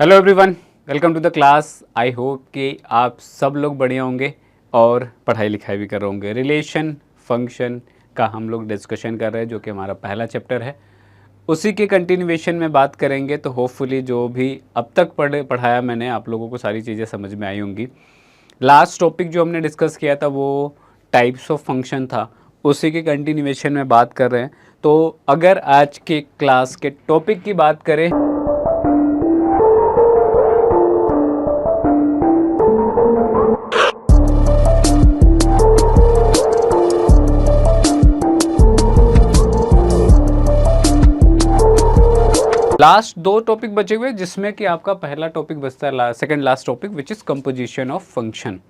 Hello everyone, welcome to the class. I hope कि आप सब लोग बढ़िया होंगे और पढ़ाई लिखाई भी कर रहे होंगे। रिलेशन फंक्शन का हम लोग डिस्कशन कर रहे हैं, जो कि हमारा पहला चैप्टर है। उसी के कंटिन्यूएशन में बात करेंगे, तो होपफुली जो भी अब तक पढ़ाया मैंने, आप लोगों को सारी चीज़ें समझ में आई होंगी। लास्ट टॉपिक जो हमने डिस्कस किया था वो टाइप्स ऑफ फंक्शन था, उसी के कंटिन्यूएशन में बात कर रहे हैं। तो अगर आज के क्लास के टॉपिक की बात करें, लास्ट दो टॉपिक बचे हुए, जिसमें कि आपका पहला टॉपिक बचता है, second last topic, which is composition of function.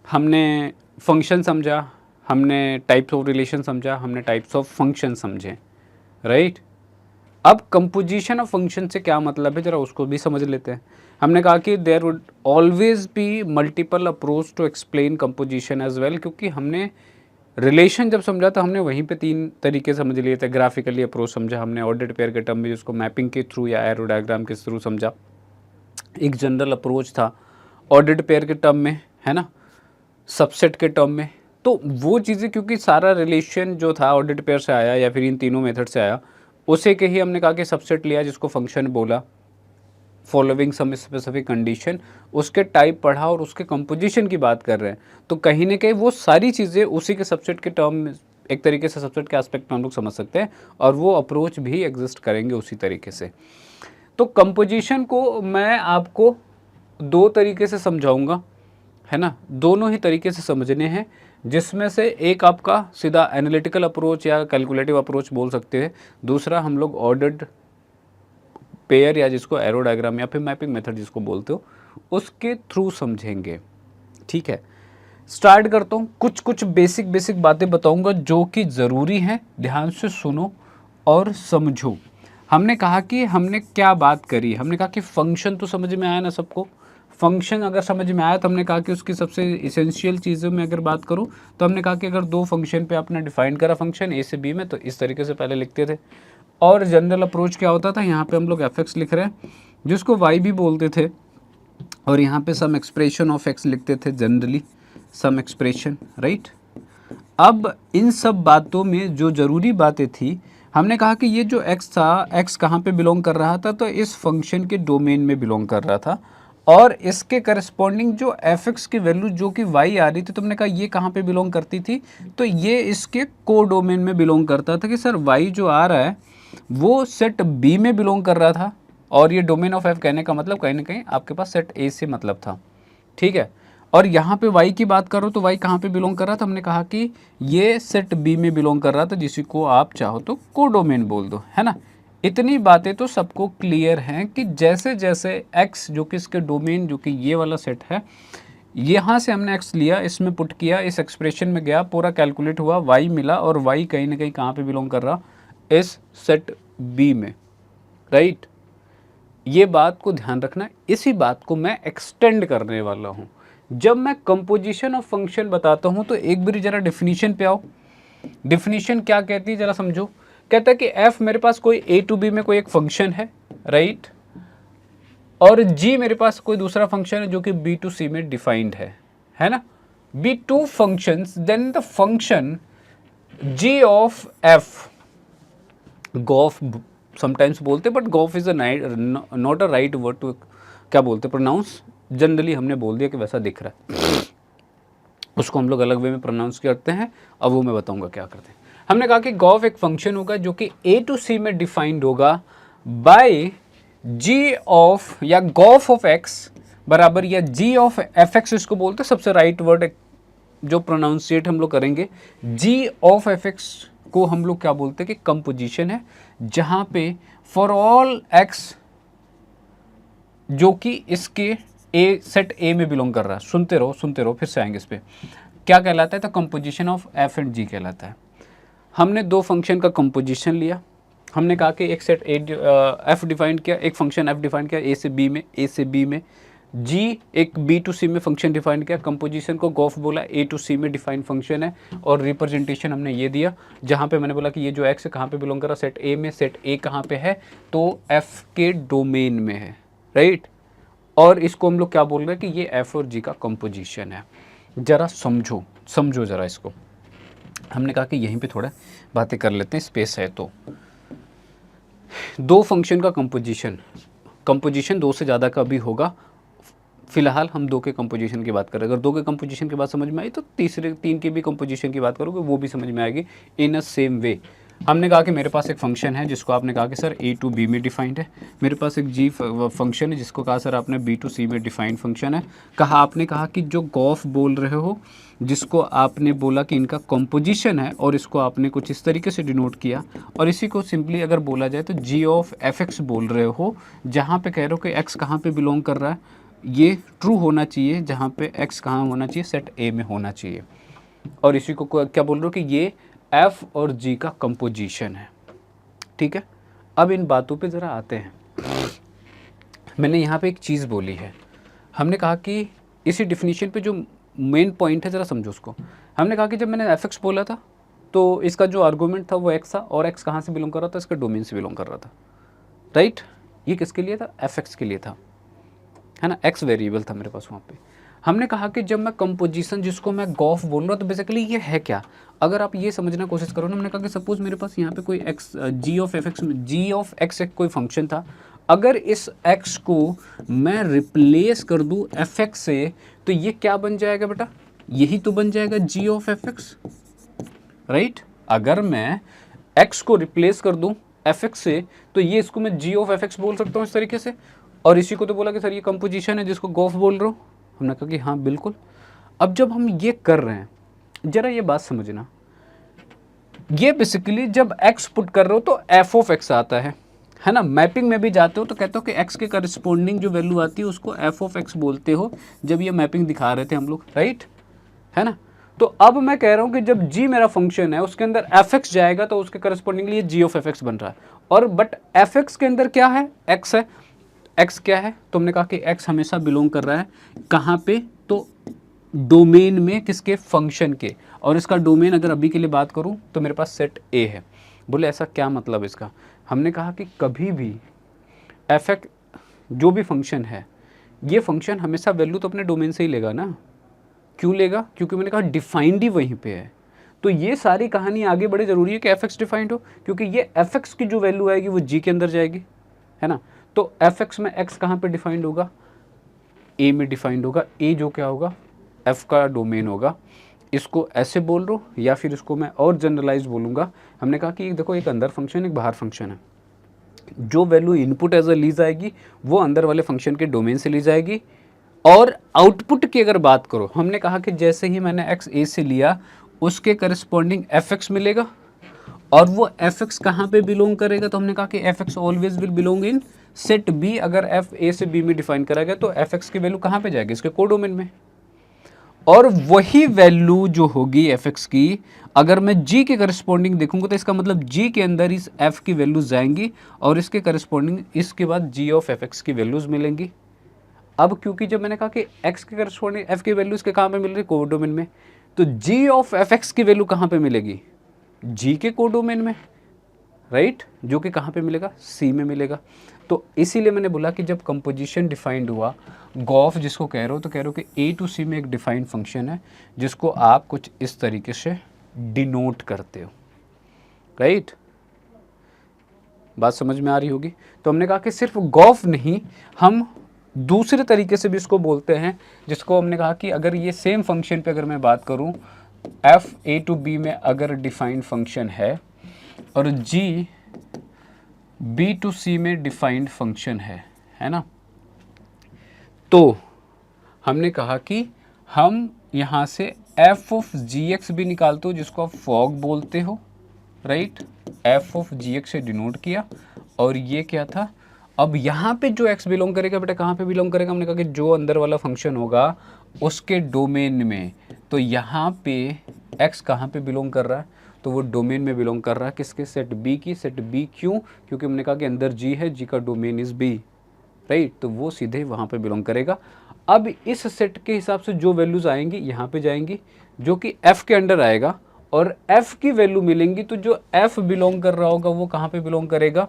हमने फंक्शन समझा, हमने टाइप्स ऑफ रिलेशन समझा, हमने टाइप्स ऑफ फंक्शन समझे, राइट। अब कंपोजिशन ऑफ फंक्शन से क्या मतलब है, जरा उसको भी समझ लेते हैं। हमने कहा कि there would always be multiple approach to explain composition as well, क्योंकि हमने रिलेशन जब समझा तो हमने वहीं पे तीन तरीके समझ लिए थे। ग्राफिकली अप्रोच समझा हमने, ऑर्डर्ड पेयर के टर्म में, जिसको मैपिंग के थ्रू या एरो डायग्राम के थ्रू समझा। एक जनरल अप्रोच था ऑर्डर्ड पेयर के टर्म में, है ना, सबसेट के टर्म में। तो वो चीज़ें, क्योंकि सारा रिलेशन जो था ऑर्डर्ड पेयर से आया या फिर इन तीनों मेथड से आया, उसे के ही हमने कहा कि सबसेट लिया, जिसको फंक्शन बोला, फॉलोइंग सम स्पेसिफिक कंडीशन, उसके टाइप पढ़ा और उसके कंपोजिशन की बात कर रहे हैं। तो कहीं ना कहीं वो सारी चीज़ें उसी के सबसेट के टर्म में, एक तरीके से सबसेट के एस्पेक्ट में हम लोग समझ सकते हैं, और वो अप्रोच भी एग्जिस्ट करेंगे उसी तरीके से। तो कंपोजिशन को मैं आपको दो तरीके से समझाऊंगा, है ना, दोनों ही तरीके से समझने हैं, जिसमें से एक आपका सीधा एनालिटिकल अप्रोच या कैलकुलेटिव अप्रोच बोल सकते हैं, दूसरा हम लोग ऑर्डर्ड पेयर या जिसको एरो डायग्राम या फिर मैपिंग मेथड जिसको बोलते हो, उसके थ्रू समझेंगे। ठीक है, स्टार्ट करता हूँ। कुछ कुछ बेसिक बातें बताऊंगा जो कि ज़रूरी हैं, ध्यान से सुनो और समझो। हमने कहा कि हमने क्या बात करी, हमने कहा कि फंक्शन तो समझ में आया ना सबको। फंक्शन अगर समझ में आया तो हमने कहा कि उसकी सबसे इसेंशियल चीज़ों में अगर बात करूँ तो हमने कहा कि अगर दो फंक्शन पे आपने डिफाइन करा फंक्शन ए से बी में, तो इस तरीके से पहले लिखते थे। और जनरल अप्रोच क्या होता था, यहाँ पे हम लोग एफ एक्स लिख रहे हैं, जिसको वाई भी बोलते थे, और यहाँ पे सम एक्सप्रेशन ऑफ एक्स लिखते थे, जनरली सम एक्सप्रेशन, राइट। अब इन सब बातों में जो ज़रूरी बातें थी, हमने कहा कि ये जो x था, x कहाँ पे बिलोंग कर रहा था, तो इस फंक्शन के डोमेन में बिलोंग कर रहा था, और इसके करस्पॉन्डिंग जो एफ एक्स की वैल्यू जो कि y आ रही थी, तो हमने कहा ये कहाँ पे बिलोंग करती थी, तो ये इसके को डोमेन में बिलोंग करता था, कि सर y जो आ रहा है वो सेट b में बिलोंग कर रहा था, और ये डोमेन ऑफ f कहने का मतलब कहीं ना कहीं आपके पास सेट a से मतलब था। ठीक है, और यहाँ पे y की बात करो तो y कहाँ पे बिलोंग कर रहा था, हमने कहा कि ये सेट b में बिलोंग कर रहा था, जिसको आप चाहो तो कोडोमेन बोल दो, है ना। इतनी बातें तो सबको क्लियर हैं कि जैसे जैसे x जो कि इसके डोमेन जो कि ये वाला सेट है, यहाँ से हमने x लिया, इसमें पुट किया, इस एक्सप्रेशन में गया, पूरा कैलकुलेट हुआ, y मिला, और y कहीं ना कहीं कहाँ पे बिलोंग कर रहा, इस सेट b में, राइट। ये बात को ध्यान रखना, इसी बात को मैं एक्सटेंड करने वाला हूँ। जब मैं कंपोजिशन ऑफ फंक्शन बताता हूँ तो एक बार जरा डेफिनेशन पे आओ। डेफिनेशन क्या कहती है जरा समझो। कहता है कि f मेरे पास कोई a टू b में कोई एक फंक्शन है, राइट, और g मेरे पास कोई दूसरा फंक्शन है जो कि b टू c में डिफाइंड है ना। b to functions, then the function g of f, gof sometimes बोलते, but gof is not a right word to, क्या बोलते, प्रोनाउंस। जनरली हमने बोल दिया कि वैसा दिख रहा है, उसको हम लोग अलग वे में प्रोनाउंस करते हैं, अब वो मैं बताऊंगा क्या करते हैं। हमने कहा कि गॉफ एक फंक्शन होगा जो कि ए टू सी में डिफाइंड होगा बाय जी ऑफ, या गॉफ ऑफ एक्स बराबर, या जी ऑफ एफ एक्स इसको बोलते हैं, सबसे राइट वर्ड जो प्रोनाउंसिएट हम लोग करेंगे। जी ऑफ एफ एक्स को हम लोग क्या बोलते हैं कि कंपोजिशन है, जहां पे फॉर ऑल एक्स जो कि इसके ए सेट ए में बिलोंग कर रहा है, सुनते रहो फिर से आएंगे इस पर, क्या कहलाता है, तो कंपोजिशन ऑफ एफ एंड जी कहलाता है। हमने दो फंक्शन का कंपोजिशन लिया, हमने कहा कि एक सेट ए एफ डिफाइन किया, एक फंक्शन एफ डिफाइन किया ए से बी में, जी एक बी टू सी में फंक्शन डिफाइन किया, कंपोजिशन को गॉफ बोला, ए टू सी में डिफाइन फंक्शन है, और रिप्रेजेंटेशन हमने ये दिया, जहाँ पे मैंने बोला कि ये जो एक्स है कहाँ पे बिलोंग कर रहा है, सेट ए में, सेट ए कहाँ पे है, तो एफ के डोमेन में है, राइट। और इसको हम लोग क्या बोल रहे हैं कि ये एफ और जी का कंपोजिशन है। जरा समझो जरा इसको। हमने कहा कि यहीं पे थोड़ा बातें कर लेते हैं, स्पेस है तो। दो फंक्शन का कंपोजिशन दो से ज़्यादा का भी होगा। फिलहाल हम दो के कंपोजिशन की बात करें। अगर दो के कंपोजिशन की बात समझ में आई तो तीन की भी कंपोजिशन की बात करोगे वो भी समझ में आएगी इन अ सेम वे। हमने कहा कि मेरे पास एक फंक्शन है जिसको आपने कहा कि सर ए टू बी में डिफाइंड है। मेरे पास एक जी फंक्शन है जिसको कहा सर आपने बी टू सी में डिफाइंड फंक्शन है। आपने कहा कि जो गॉफ बोल रहे हो, जिसको आपने बोला कि इनका कंपोजिशन है, और इसको आपने कुछ इस तरीके से डिनोट किया। और इसी को सिंपली अगर बोला जाए तो जी ऑफ एफ एक्स बोल रहे हो, जहाँ पे कह रहे हो कि एक्स कहाँ पे बिलोंग कर रहा है, ये ट्रू होना चाहिए जहाँ पे एक्स कहाँ होना चाहिए, सेट ए में होना चाहिए। और इसी को क्या बोल रहे हो कि ये एफ और जी का कंपोजिशन है। ठीक है, अब इन बातों पे ज़रा आते हैं। मैंने यहाँ पे एक चीज़ बोली है, हमने कहा कि इसी डिफिनीशन पे जो मेन पॉइंट है ज़रा समझो उसको। हमने कहा कि जब मैंने एफ एक्स बोला था तो इसका जो आर्गूमेंट था वो एक्स था, और एक्स कहाँ से बिलोंग कर रहा था, इसका डोमेन से बिलोंग कर रहा था। राइट, ये किसके लिए था, एफ एक्स के लिए था, है ना, एक्स वेरिएबल था मेरे पास वहाँ पे। हमने कहा कि जब मैं कंपोजिशन जिसको मैं गॉफ बोल रहा हूँ तो बेसिकली ये है क्या। अगर आप ये समझना कोशिश करो ना, हमने कहा कि सपोज मेरे पास यहाँ पे कोई एक्स जी ऑफ एक्स एक कोई फंक्शन था। अगर इस एक्स को मैं रिप्लेस कर दूँ एफ एक्स से तो ये क्या बन जाएगा बेटा, यही तो बन जाएगा जी ऑफ एफ एक्स। राइट, अगर मैं एक्स को रिप्लेस कर दूं एफ एक्स से तो ये इसको मैं जी ऑफ एफ एक्स बोल सकता हूँ इस तरीके से। और इसी को तो बोला कि सर ये कंपोजिशन है जिसको गॉफ बोल रहे हो। हमने कहा कि हाँ बिल्कुल। अब जब हम ये कर रहे हैं, जरा ये बात समझना, ये बेसिकली जब एक्स पुट कर रहे हो तो एफ ऑफ एक्स आता है ना। मैपिंग में भी जाते हो तो कहते हो कि एक्स के करस्पॉन्डिंग जो वैल्यू आती है उसको एफ ऑफ एक्स बोलते हो, जब ये मैपिंग दिखा रहे थे हम लोग, राइट, है ना। तो अब मैं कह रहा हूं कि जब g मेरा फंक्शन है उसके अंदर एफ एक्स जाएगा तो उसके करस्पॉन्डिंगली ये g ऑफ एफ एक्स बन रहा है। और बट एफ एक्स के अंदर क्या है, x है। x क्या है, तो हमने कहा कि x हमेशा बिलोंग कर रहा है कहाँ पे, तो डोमेन में, किसके, फंक्शन के। और इसका डोमेन अगर अभी के लिए बात करूं तो मेरे पास सेट a है। बोले ऐसा क्या मतलब इसका। हमने कहा कि कभी भी एफ एक्स जो भी फंक्शन है, ये फंक्शन हमेशा वैल्यू तो अपने डोमेन से ही लेगा ना। क्यों लेगा, क्योंकि मैंने कहा डिफाइंड ही वहीं पे है। तो ये सारी कहानी आगे बड़ी ज़रूरी है कि एफ एक्स डिफाइंड हो, क्योंकि ये एफ एक्स की जो वैल्यू आएगी वो जी के अंदर जाएगी, है ना। तो एफ एक्स में एक्स कहाँ पे डिफाइंड होगा, ए में डिफाइंड होगा। ए जो क्या होगा, एफ का डोमेन होगा। इसको ऐसे बोल रहा हूँ या फिर इसको मैं और जनरलाइज बोलूँगा। हमने कहा कि देखो एक अंदर फंक्शन एक बाहर फंक्शन है। जो वैल्यू इनपुट एज अ ली जाएगी वो अंदर वाले फंक्शन के डोमेन से ली जाएगी। और आउटपुट की अगर बात करो, हमने कहा कि जैसे ही मैंने एक्स ए से लिया उसके करस्पॉन्डिंग एफ एक्स मिलेगा। और वो एफ एक्स कहाँ पे बिलोंग करेगा, तो हमने कहा कि f x always will belong in set B. अगर एफ ए से बी में डिफाइन करा गया तो एफ एक्स की वैल्यू कहाँ पे जाएगी, इसके कोडोमेन में। और वही वैल्यू जो होगी एफ एक्स की, अगर मैं जी के करस्पॉन्डिंग देखूंगा तो इसका मतलब जी के अंदर इस एफ की वैल्यूज जाएंगी और इसके करस्पॉन्डिंग इसके बाद जी ऑफ एफ एक्स की वैल्यूज मिलेंगी। अब क्योंकि जब मैंने कहा कि x के करस्पॉन्डिंग f की वैल्यू इसके कहाँ पे मिल रही है, कोडोमेन में, तो g ऑफ एफ एक्स की वैल्यू कहाँ पे मिलेगी, g के कोडोमेन में, राइट, जो कि कहाँ पे मिलेगा, c में मिलेगा। तो इसीलिए मैंने बोला कि जब कंपोजिशन डिफाइंड हुआ, गॉफ जिसको कह रहे हो, तो कह रहे हो कि a टू c में एक डिफाइंड फंक्शन है जिसको आप कुछ इस तरीके से डिनोट करते हो, राइट। बात समझ में आ रही होगी। तो हमने कहा कि सिर्फ गॉफ नहीं, हम दूसरे तरीके से भी इसको बोलते हैं, जिसको हमने कहा कि अगर ये सेम फंक्शन पे अगर मैं बात करूं, एफ ए टू बी में अगर डिफाइंड फंक्शन है और जी बी टू सी में डिफाइंड फंक्शन है ना, तो हमने कहा कि हम यहाँ से एफ ऑफ जी एक्स भी निकालते हो जिसको आप फॉग बोलते हो, right. F of g x से डिनोट किया। और ये क्या था, अब यहाँ पे जो x बिलोंग करेगा बेटा कहाँ पे बिलोंग करेगा, हमने कहा कि जो अंदर वाला फंक्शन होगा उसके डोमेन में। तो यहाँ पे x कहाँ पे बिलोंग कर रहा है, तो वो डोमेन में बिलोंग कर रहा है किसके, सेट b की। सेट b क्यों, क्योंकि हमने कहा कि अंदर g है, g का डोमेन इज b, राइट। तो वो सीधे वहाँ पे बिलोंग करेगा। अब इस सेट के हिसाब से जो वैल्यूज़ आएंगी यहाँ पे जाएंगी, जो कि f के अंडर आएगा, और f की वैल्यू मिलेंगी। तो जो f बिलोंग कर रहा होगा वो कहाँ पे बिलोंग करेगा,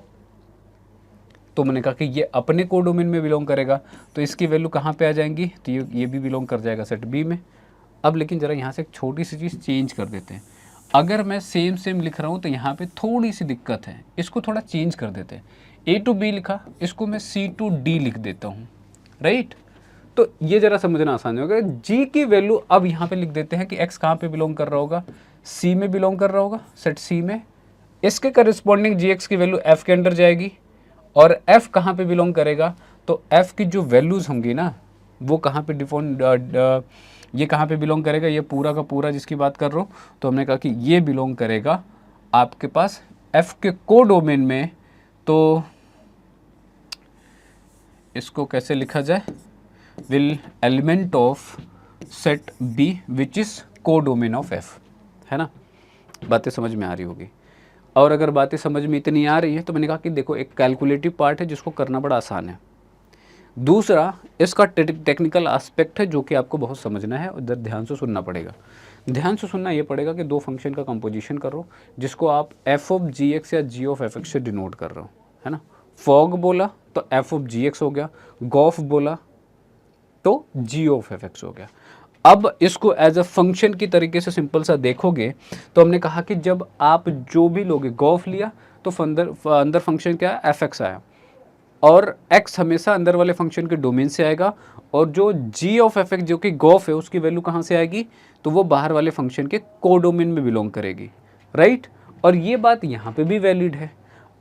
तो मैंने कहा कि ये अपने कोडोमेन में बिलोंग करेगा, तो इसकी वैल्यू कहाँ पे आ जाएंगी, तो ये भी बिलोंग कर जाएगा सेट बी में। अब लेकिन ज़रा यहाँ से एक छोटी सी चीज़ चेंज कर देते हैं। अगर मैं सेम लिख रहा हूँ तो यहाँ पे थोड़ी सी दिक्कत है, इसको थोड़ा चेंज कर देते हैं। ए टू बी लिखा, इसको मैं सी टू डी लिख देता हूँ, राइट। तो ये ज़रा समझना आसान होगा। जी की वैल्यू अब यहाँ पे लिख देते हैं कि एक्स कहाँ पे बिलोंग कर रहा होगा, सी में बिलोंग कर रहा होगा, सेट सी में। इसके करस्पॉन्डिंग जी एक्स की वैल्यू एफ के अंदर जाएगी, और एफ कहाँ पे बिलोंग करेगा, तो एफ की जो वैल्यूज़ होंगी ना वो कहाँ पे ये कहाँ पे बिलोंग करेगा, ये पूरा का पूरा जिसकी बात कर रहा हूँ, तो हमने कहा कि ये बिलोंग करेगा आपके पास एफ के कोडोमेन में। तो इसको कैसे लिखा जाए, will element of set B which is codomain of f, है ना। बातें समझ में आ रही होगी। और अगर बातें समझ में इतनी आ रही है तो मैंने कहा कि देखो एक कैलकुलेटिव पार्ट है जिसको करना बड़ा आसान है, दूसरा इसका टेक्निकल एस्पेक्ट है जो कि आपको बहुत समझना है, उधर ध्यान से सुनना पड़ेगा। ध्यान से सुनना ये पड़ेगा कि दो फंक्शन का कंपोजिशन कर रहे हो जिसको आप एफ ऑफ जी एक्स या जी ऑफ एफ एक्स से डिनोट कर रहे हो, है ना। फॉग बोला तो एफ ऑफ जी एक्स हो गया, गॉफ बोला तो जी ऑफ एफ एक्स हो गया। अब इसको एज अ फंक्शन की तरीके से सिंपल सा देखोगे तो हमने कहा कि जब आप जो भी लोगे, गॉफ लिया तो अंदर फंक्शन क्या है, एफ एक्स आया, और x हमेशा अंदर वाले फंक्शन के डोमेन से आएगा, और जो g ऑफ एफ एक्स जो कि गॉफ है उसकी वैल्यू कहाँ से आएगी, तो वो बाहर वाले फंक्शन के कोडोमेन में बिलोंग करेगी, राइट। और ये बात यहाँ पे भी वैलिड है।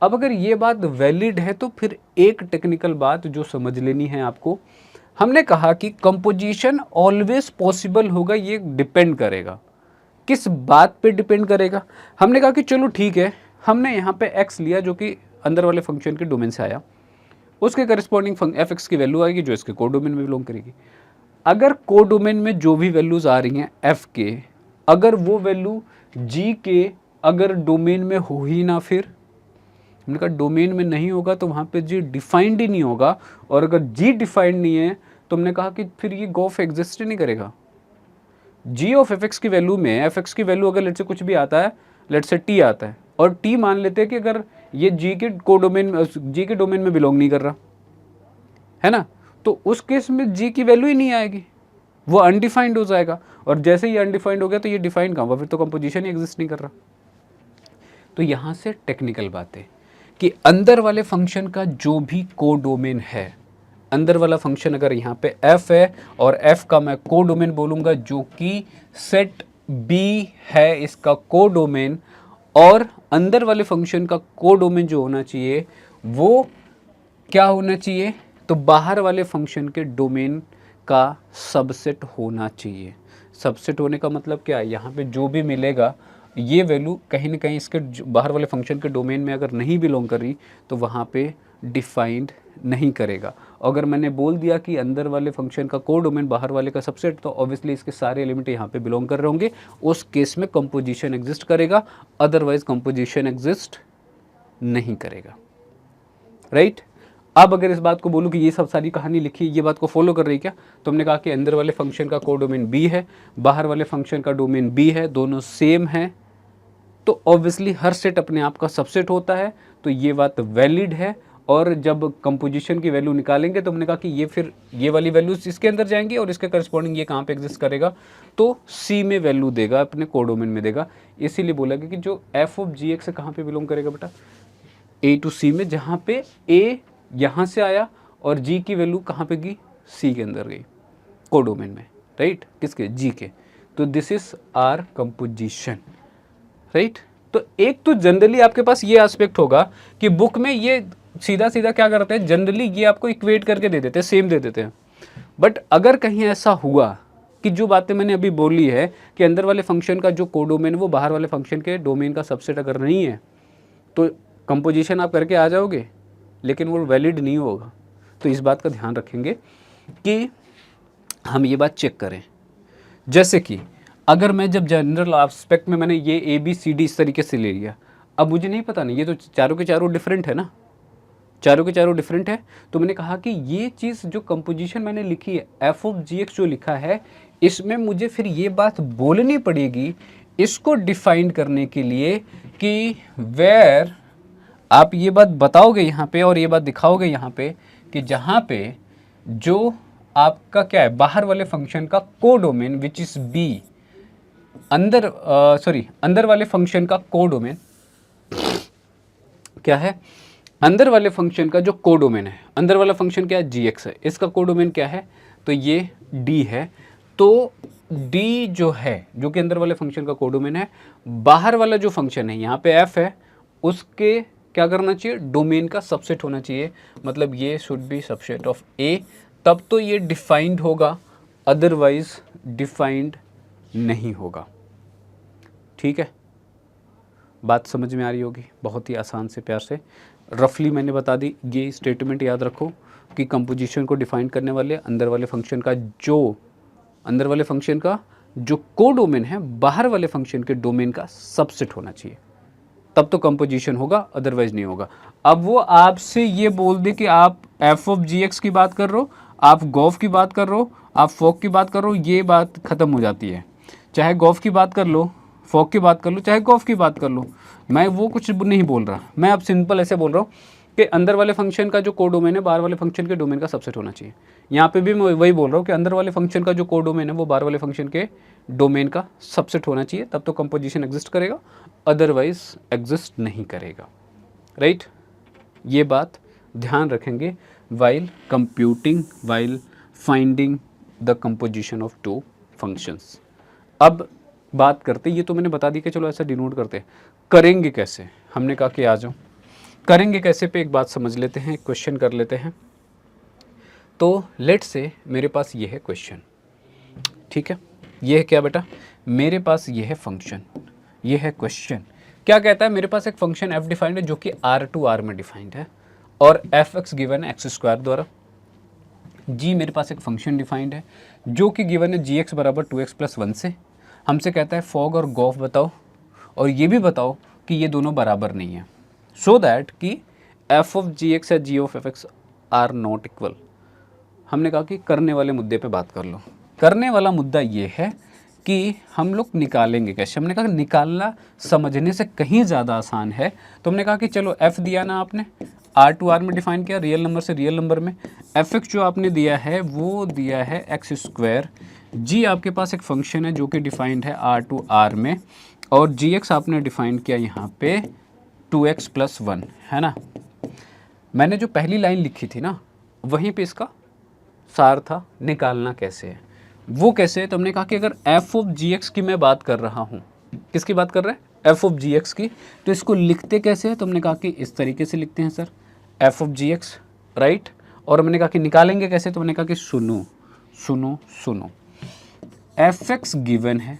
अब अगर ये बात वैलिड है तो फिर एक टेक्निकल बात जो समझ लेनी है आपको, हमने कहा कि कंपोजिशन ऑलवेज पॉसिबल होगा, ये डिपेंड करेगा किस बात पे डिपेंड करेगा। हमने कहा कि चलो ठीक है, हमने यहाँ पे x लिया जो कि अंदर वाले फंक्शन के डोमेन से आया, उसके करस्पॉन्डिंग एफ एक्स की वैल्यू आएगी जो इसके कोडोमेन में बिलोंग करेगी। अगर कोडोमेन में जो भी वैल्यूज़ आ रही हैं एफ के, अगर वो वैल्यू जी के अगर डोमेन में हो ही ना, फिर हमने कहा डोमेन में नहीं होगा तो वहाँ पे जी डिफाइंड ही नहीं होगा, और अगर जी डिफाइंड नहीं है तो हमने कहा कि फिर ये गॉफ एग्जिस्ट ही नहीं करेगा। जी ऑफ एफ एक्स की वैल्यू में एफ एक्स की वैल्यू अगर लेट से कुछ भी आता है, लेट से टी आता है, और टी मान लेते हैं कि अगर ये जी के डोमेन में बिलोंग नहीं कर रहा है ना, तो उस केस में जी की वैल्यू ही नहीं आएगी, वो अनडिफाइंड हो जाएगा, और जैसे ही अनडिफाइंड हो गया तो ये डिफाइंड कहाँ हुआ, फिर तो कंपोजिशन ही एग्जिस्ट नहीं कर रहा। तो यहाँ से टेक्निकल बात है कि अंदर वाले फंक्शन का जो भी कोडोमेन है, अंदर वाला फंक्शन अगर यहाँ पे f है और f का मैं कोडोमेन बोलूँगा जो कि सेट b है इसका कोडोमेन, और अंदर वाले फंक्शन का कोडोमेन जो होना चाहिए वो क्या होना चाहिए, तो बाहर वाले फंक्शन के डोमेन का सबसेट होना चाहिए। सबसेट होने का मतलब क्या है, यहाँ पे जो भी मिलेगा ये वैल्यू कहीं ना कहीं इसके बाहर वाले फंक्शन के डोमेन में अगर नहीं बिलोंग कर रही तो वहाँ पे डिफाइंड नहीं करेगा। अगर मैंने बोल दिया कि अंदर वाले फंक्शन का कोडोमेन बाहर वाले का सबसेट, तो ऑब्वियसली इसके सारे एलिमेंट यहाँ पे बिलोंग कर रहे होंगे, उस केस में कंपोजिशन एग्जिस्ट करेगा, अदरवाइज कंपोजिशन एग्जिस्ट नहीं करेगा, राइट। अब अगर इस बात को बोलूँ कि ये सब सारी कहानी लिखी ये बात को फॉलो कर रही क्या, तो हमने कहा कि अंदर वाले फंक्शन का कोडोमेन बी है, बाहर वाले फंक्शन का डोमेन बी है, दोनों सेम है, तो ऑब्वियसली हर सेट अपने आप का सबसेट होता है, तो ये बात वैलिड है। और जब कंपोजिशन की वैल्यू निकालेंगे तो हमने कहा कि ये फिर ये वाली वैल्यूज इसके अंदर जाएंगी और इसके करस्पॉन्डिंग ये कहाँ पे एग्जिस्ट करेगा, तो सी में वैल्यू देगा, अपने कोडोमेन में देगा। इसीलिए बोला कि जो एफ ऑफ जी एक्स कहाँ पे बिलोंग करेगा बेटा, ए टू सी में, जहाँ पे ए यहाँ से आया और जी की वैल्यू कहाँ पे गई, सी के अंदर गई, कोडोमेन में, राइट, किसके, जी के। तो this is our composition, right. तो एक तो जनरली आपके पास ये एस्पेक्ट होगा कि बुक में ये सीधा सीधा क्या करते हैं, जनरली ये आपको इक्वेट करके दे देते हैं, सेम दे देते हैं। बट अगर कहीं ऐसा हुआ कि जो बातें मैंने अभी बोली है कि अंदर वाले फंक्शन का जो कोडोमेन वो बाहर वाले फंक्शन के डोमेन का सबसेट अगर नहीं है, तो कंपोजिशन आप करके आ जाओगे लेकिन वो वैलिड नहीं होगा। तो इस बात का ध्यान रखेंगे कि हम ये बात चेक करें। जैसे कि अगर मैं जब जनरल एस्पेक्ट में मैंने ये ए बी सी डी इस तरीके से ले लिया, अब मुझे नहीं पता नहीं, ये तो चारों के चारों डिफरेंट है ना, चारों के चारों डिफरेंट है, तो मैंने कहा कि ये चीज़ जो कंपोजिशन मैंने लिखी है एफ ऑफ जी एक्स जो लिखा है, इसमें मुझे फिर ये बात बोलनी पड़ेगी इसको डिफाइन करने के लिए कि वेयर आप ये बात बताओगे यहाँ पे और ये बात दिखाओगे यहाँ पे कि जहाँ पे जो आपका क्या है बाहर वाले फंक्शन का कोडोमेन विच इज बी, अंदर वाले फंक्शन का कोडोमेन क्या है, अंदर वाले फंक्शन का जो कोडोमेन है, अंदर वाला फंक्शन क्या है gx है, इसका कोडोमेन क्या है तो ये d है। तो d जो है जो कि अंदर वाले फंक्शन का कोडोमेन है, बाहर वाला जो फंक्शन है यहाँ पे f है, उसके क्या करना चाहिए डोमेन का सबसेट होना चाहिए, मतलब ये should be subset of a, तब तो ये डिफाइंड होगा, अदरवाइज डिफाइंड नहीं होगा। ठीक है, बात समझ में आ रही होगी, बहुत ही आसान से प्यार से रफली मैंने बता दी। ये स्टेटमेंट याद रखो कि कंपोजिशन को डिफाइन करने वाले अंदर वाले फंक्शन का जो कोडोमेन है बाहर वाले फंक्शन के डोमेन का सबसेट होना चाहिए, तब तो कंपोजिशन होगा, अदरवाइज नहीं होगा। अब वो आपसे ये बोल दे कि आप एफ ऑफ जी एक्स की बात कर रहे हो, आप गॉफ की बात कर रहे हो, आप फॉक की बात कर रहे हो, ये बात खत्म हो जाती है। चाहे गॉफ की बात कर लो, फॉक की बात कर लो, चाहे गॉफ की बात कर लो, मैं वो कुछ नहीं बोल रहा, मैं अब सिंपल ऐसे बोल रहा हूँ कि अंदर वाले फंक्शन का जो कोडोमेन है बाहर वाले फंक्शन के डोमेन का सबसेट होना चाहिए। यहाँ पे भी मैं वही बोल रहा हूँ कि अंदर वाले फंक्शन का जो कोडोमेन है वो बाहर वाले फंक्शन के डोमेन का सबसेट होना चाहिए, तब तो कंपोजिशन एग्जिस्ट करेगा, अदरवाइज एग्जिस्ट नहीं करेगा। राइट, ये बात ध्यान रखेंगे while computing, while finding the composition of two functions. अब बात करते, ये तो मैंने बता दी कि चलो ऐसा डिनोट करते हैं, करेंगे कैसे, हमने कहा कि आ जाओ करेंगे कैसे पे एक बात समझ लेते हैं, क्वेश्चन कर लेते हैं। तो लेट्स से मेरे पास ये है क्वेश्चन, ठीक है, ये है क्या बेटा, मेरे पास ये है फंक्शन, ये है क्वेश्चन। क्या कहता है, मेरे पास एक फंक्शन f डिफाइंड है जो कि r टू r में डिफाइंड है, और fx गिवन है एक्स स्क्वायर द्वारा। g मेरे पास एक फंक्शन डिफाइंड है जो कि गिवन है gx बराबर 2x प्लस 1 से। हमसे कहता है फॉग और गॉफ बताओ, और ये भी बताओ कि ये दोनों बराबर नहीं है, सो दैट कि f ऑफ gx या g of fx are not equal. हमने कहा कि करने वाले मुद्दे पे बात कर लो। करने वाला मुद्दा ये है कि हम लोग निकालेंगे कैसे। हमने कहा निकालना समझने से कहीं ज़्यादा आसान है, तो हमने कहा कि चलो f दिया ना आपने, r टू r में डिफाइन किया, रियल नंबर से रियल नंबर में, fx जो आपने दिया है वो दिया है एक्स स्क्वायर, g आपके पास एक फंक्शन है जो कि डिफाइंड है r टू r में, और gx आपने डिफाइन किया यहाँ पे 2x प्लस 1, है ना। मैंने जो पहली लाइन लिखी थी ना वहीं पे इसका सार था, निकालना कैसे है, वो कैसे है। तो हमने कहा कि अगर f ऑफ gx की मैं बात कर रहा हूँ, किसकी बात कर रहे हैं, f ऑफ gx की, तो इसको लिखते कैसे है, तो हमने कहा कि इस तरीके से लिखते हैं sir, f of gx, right. और हमने कहा कि निकालेंगे कैसे, तो हमने कहा कि सुनो सुनो सुनो, fx गिवन है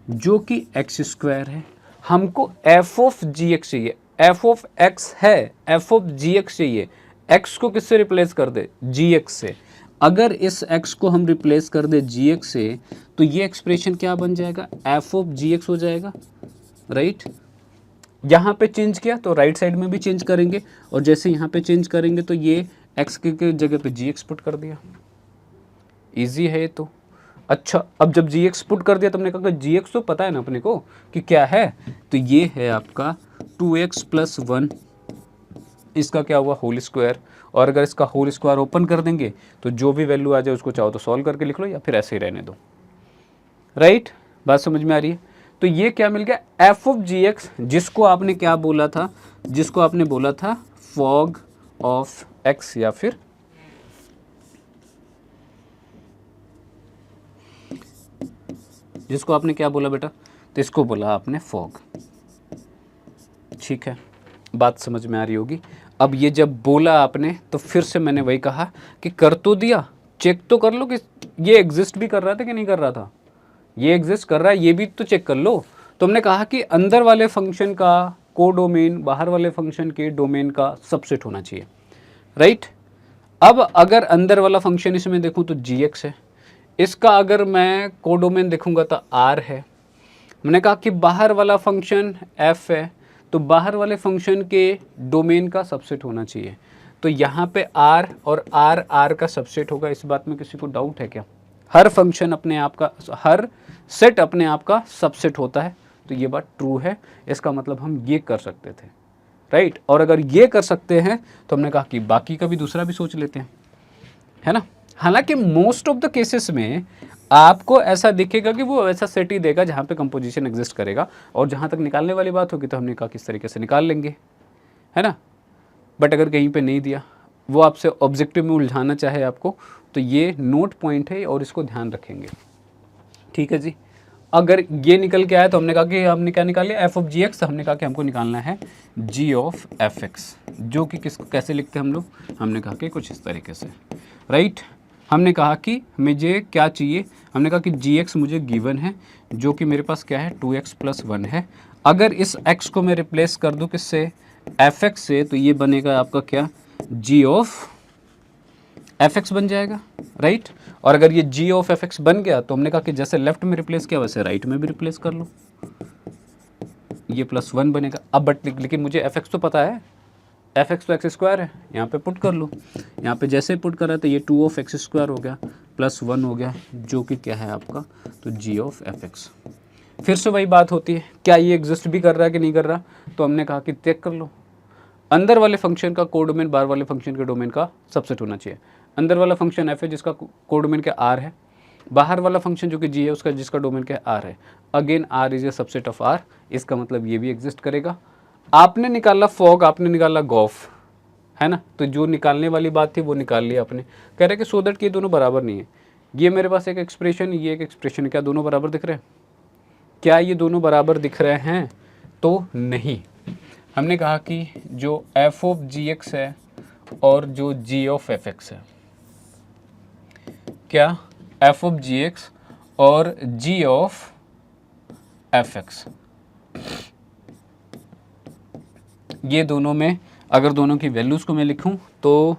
जो कि एक्स स्क्वायर है, हमको f ऑफ gx चाहिए, f ऑफ x है, f ऑफ gx चाहिए, x को किससे रिप्लेस कर दे, gx से। अगर इस x को हम रिप्लेस कर दे gx से तो ये एक्सप्रेशन क्या बन जाएगा, f ऑफ gx हो जाएगा, राइट। यहाँ पे चेंज किया तो राइट साइड में भी चेंज करेंगे, और जैसे यहाँ पे चेंज करेंगे तो ये x के जगह पे gx पुट कर दिया, इजी है ये तो। अच्छा, अब जब gx पुट कर दिया तो हमने कहा कि gx तो पता है ना अपने को कि क्या है, तो ये है आपका 2x प्लस 1, इसका क्या हुआ होल स्क्वायर, और अगर इसका होल स्क्वायर ओपन कर देंगे तो जो भी वैल्यू आ जाए उसको चाहो तो सॉल्व करके लिख लो या फिर ऐसे ही रहने दो, राइट। बात समझ में आ रही है। तो ये क्या मिल गया, f ऑफ gx, जिसको आपने क्या बोला था, जिसको आपने बोला था फॉग ऑफ x, या फिर जिसको आपने क्या बोला बेटा, तो इसको बोला आपने फॉग, ठीक है। बात समझ में आ रही होगी। अब ये जब बोला आपने तो फिर से मैंने वही कहा कि कर तो दिया, चेक तो कर लो कि ये एग्जिस्ट भी कर रहा था कि नहीं कर रहा था, ये एग्जिस्ट कर रहा है, ये भी तो चेक कर लो। तो हमने कहा कि अंदर वाले फंक्शन का कोडोमेन बाहर वाले फंक्शन के डोमेन का सबसेट होना चाहिए, राइट। अब अगर अंदर वाला फंक्शन इसमें देखूं तो gx है, इसका अगर मैं कोडोमेन देखूंगा तो r है। मैंने कहा कि बाहर वाला फंक्शन f है, तो बाहर वाले फंक्शन के डोमेन का सबसेट होना चाहिए, तो यहाँ पे r और r का सबसेट होगा। इस बात में किसी को डाउट है क्या, हर फंक्शन अपने आप का, हर सेट अपने आप का सबसेट होता है, तो ये बात ट्रू है। इसका मतलब हम ये कर सकते थे, राइट। और अगर ये कर सकते हैं तो हमने कहा कि बाकी का भी दूसरा भी सोच लेते हैं, है ना। हालांकि मोस्ट ऑफ द केसेस में आपको ऐसा दिखेगा कि वो ऐसा सेट ही देगा जहाँ पे कंपोजिशन एग्जिस्ट करेगा, और जहाँ तक निकालने वाली बात होगी तो हमने कहा किस तरीके से निकाल लेंगे, है ना। बट अगर कहीं पे नहीं दिया, वो आपसे ऑब्जेक्टिव में उलझाना चाहे आपको, तो ये नोट पॉइंट है और इसको ध्यान रखेंगे, ठीक है जी। अगर ये निकल के आया तो हमने कहा कि हमने क्या निकाल लिया, एफ ऑफ जी एक्स। हमने कहा कि हमको निकालना है जी ऑफ एफ एक्स, जो कि किसको कैसे लिखते हैं हम लोग, हमने कहा कि कुछ इस तरीके से, राइट। हमने कहा कि मुझे क्या चाहिए, हमने कहा कि जी एक्स मुझे गिवन है, जो कि मेरे पास क्या है 2x + 1 है। अगर इस x को मैं रिप्लेस कर दूं किससे, एफ एक्स से, तो ये बनेगा आपका क्या, जी ऑफ एफ एक्स बन जाएगा, राइट। और अगर ये जी ऑफ एफ एक्स बन गया तो हमने कहा कि जैसे लेफ्ट में रिप्लेस किया वैसे राइट में भी रिप्लेस कर लो, ये +1 बनेगा। अब बट लेकिन मुझे एफ एक्स तो पता है, एफ एक्स तो एक्स स्क्वायर है, यहाँ पे पुट कर लो। यहाँ पे जैसे पुट करा तो ये 2 ऑफ एक्स स्क्वायर हो गया +1 हो गया, जो कि क्या है आपका, तो जी ऑफ एफ एक्स। फिर से वही बात होती है, क्या ये एग्जिस्ट भी कर रहा है कि नहीं कर रहा, तो हमने कहा कि चेक कर लो। अंदर वाले फंक्शन का कोडोमेन बाहर वाले फंक्शन के डोमेन का सबसेट होना चाहिए। अंदर वाला फंक्शन एफ है जिसका कोडोमेन क्या आर है, बाहर वाला फंक्शन जो कि जी है उसका जिसका डोमेन क्या आर है। Again R is a subset of R, इसका मतलब ये भी एग्जिस्ट करेगा। आपने निकाला फॉग, आपने निकाला गॉफ, है ना, तो जो निकालने वाली बात थी वो निकाल लिया आपने। कह रहे कि सो दैट कि ये दोनों बराबर नहीं है, ये मेरे पास एक एक्सप्रेशन, ये एक एक्सप्रेशन, क्या दोनों बराबर दिख रहे हैं, क्या ये दोनों बराबर दिख रहे हैं, तो नहीं। हमने कहा कि जो एफ ऑफ जी एक्स है और जो जी ऑफ एफ एक्स है, क्या एफ ऑफ जी एक्स और जी ऑफ एफ एक्स, ये दोनों में अगर दोनों की वैल्यूज़ को मैं लिखूं तो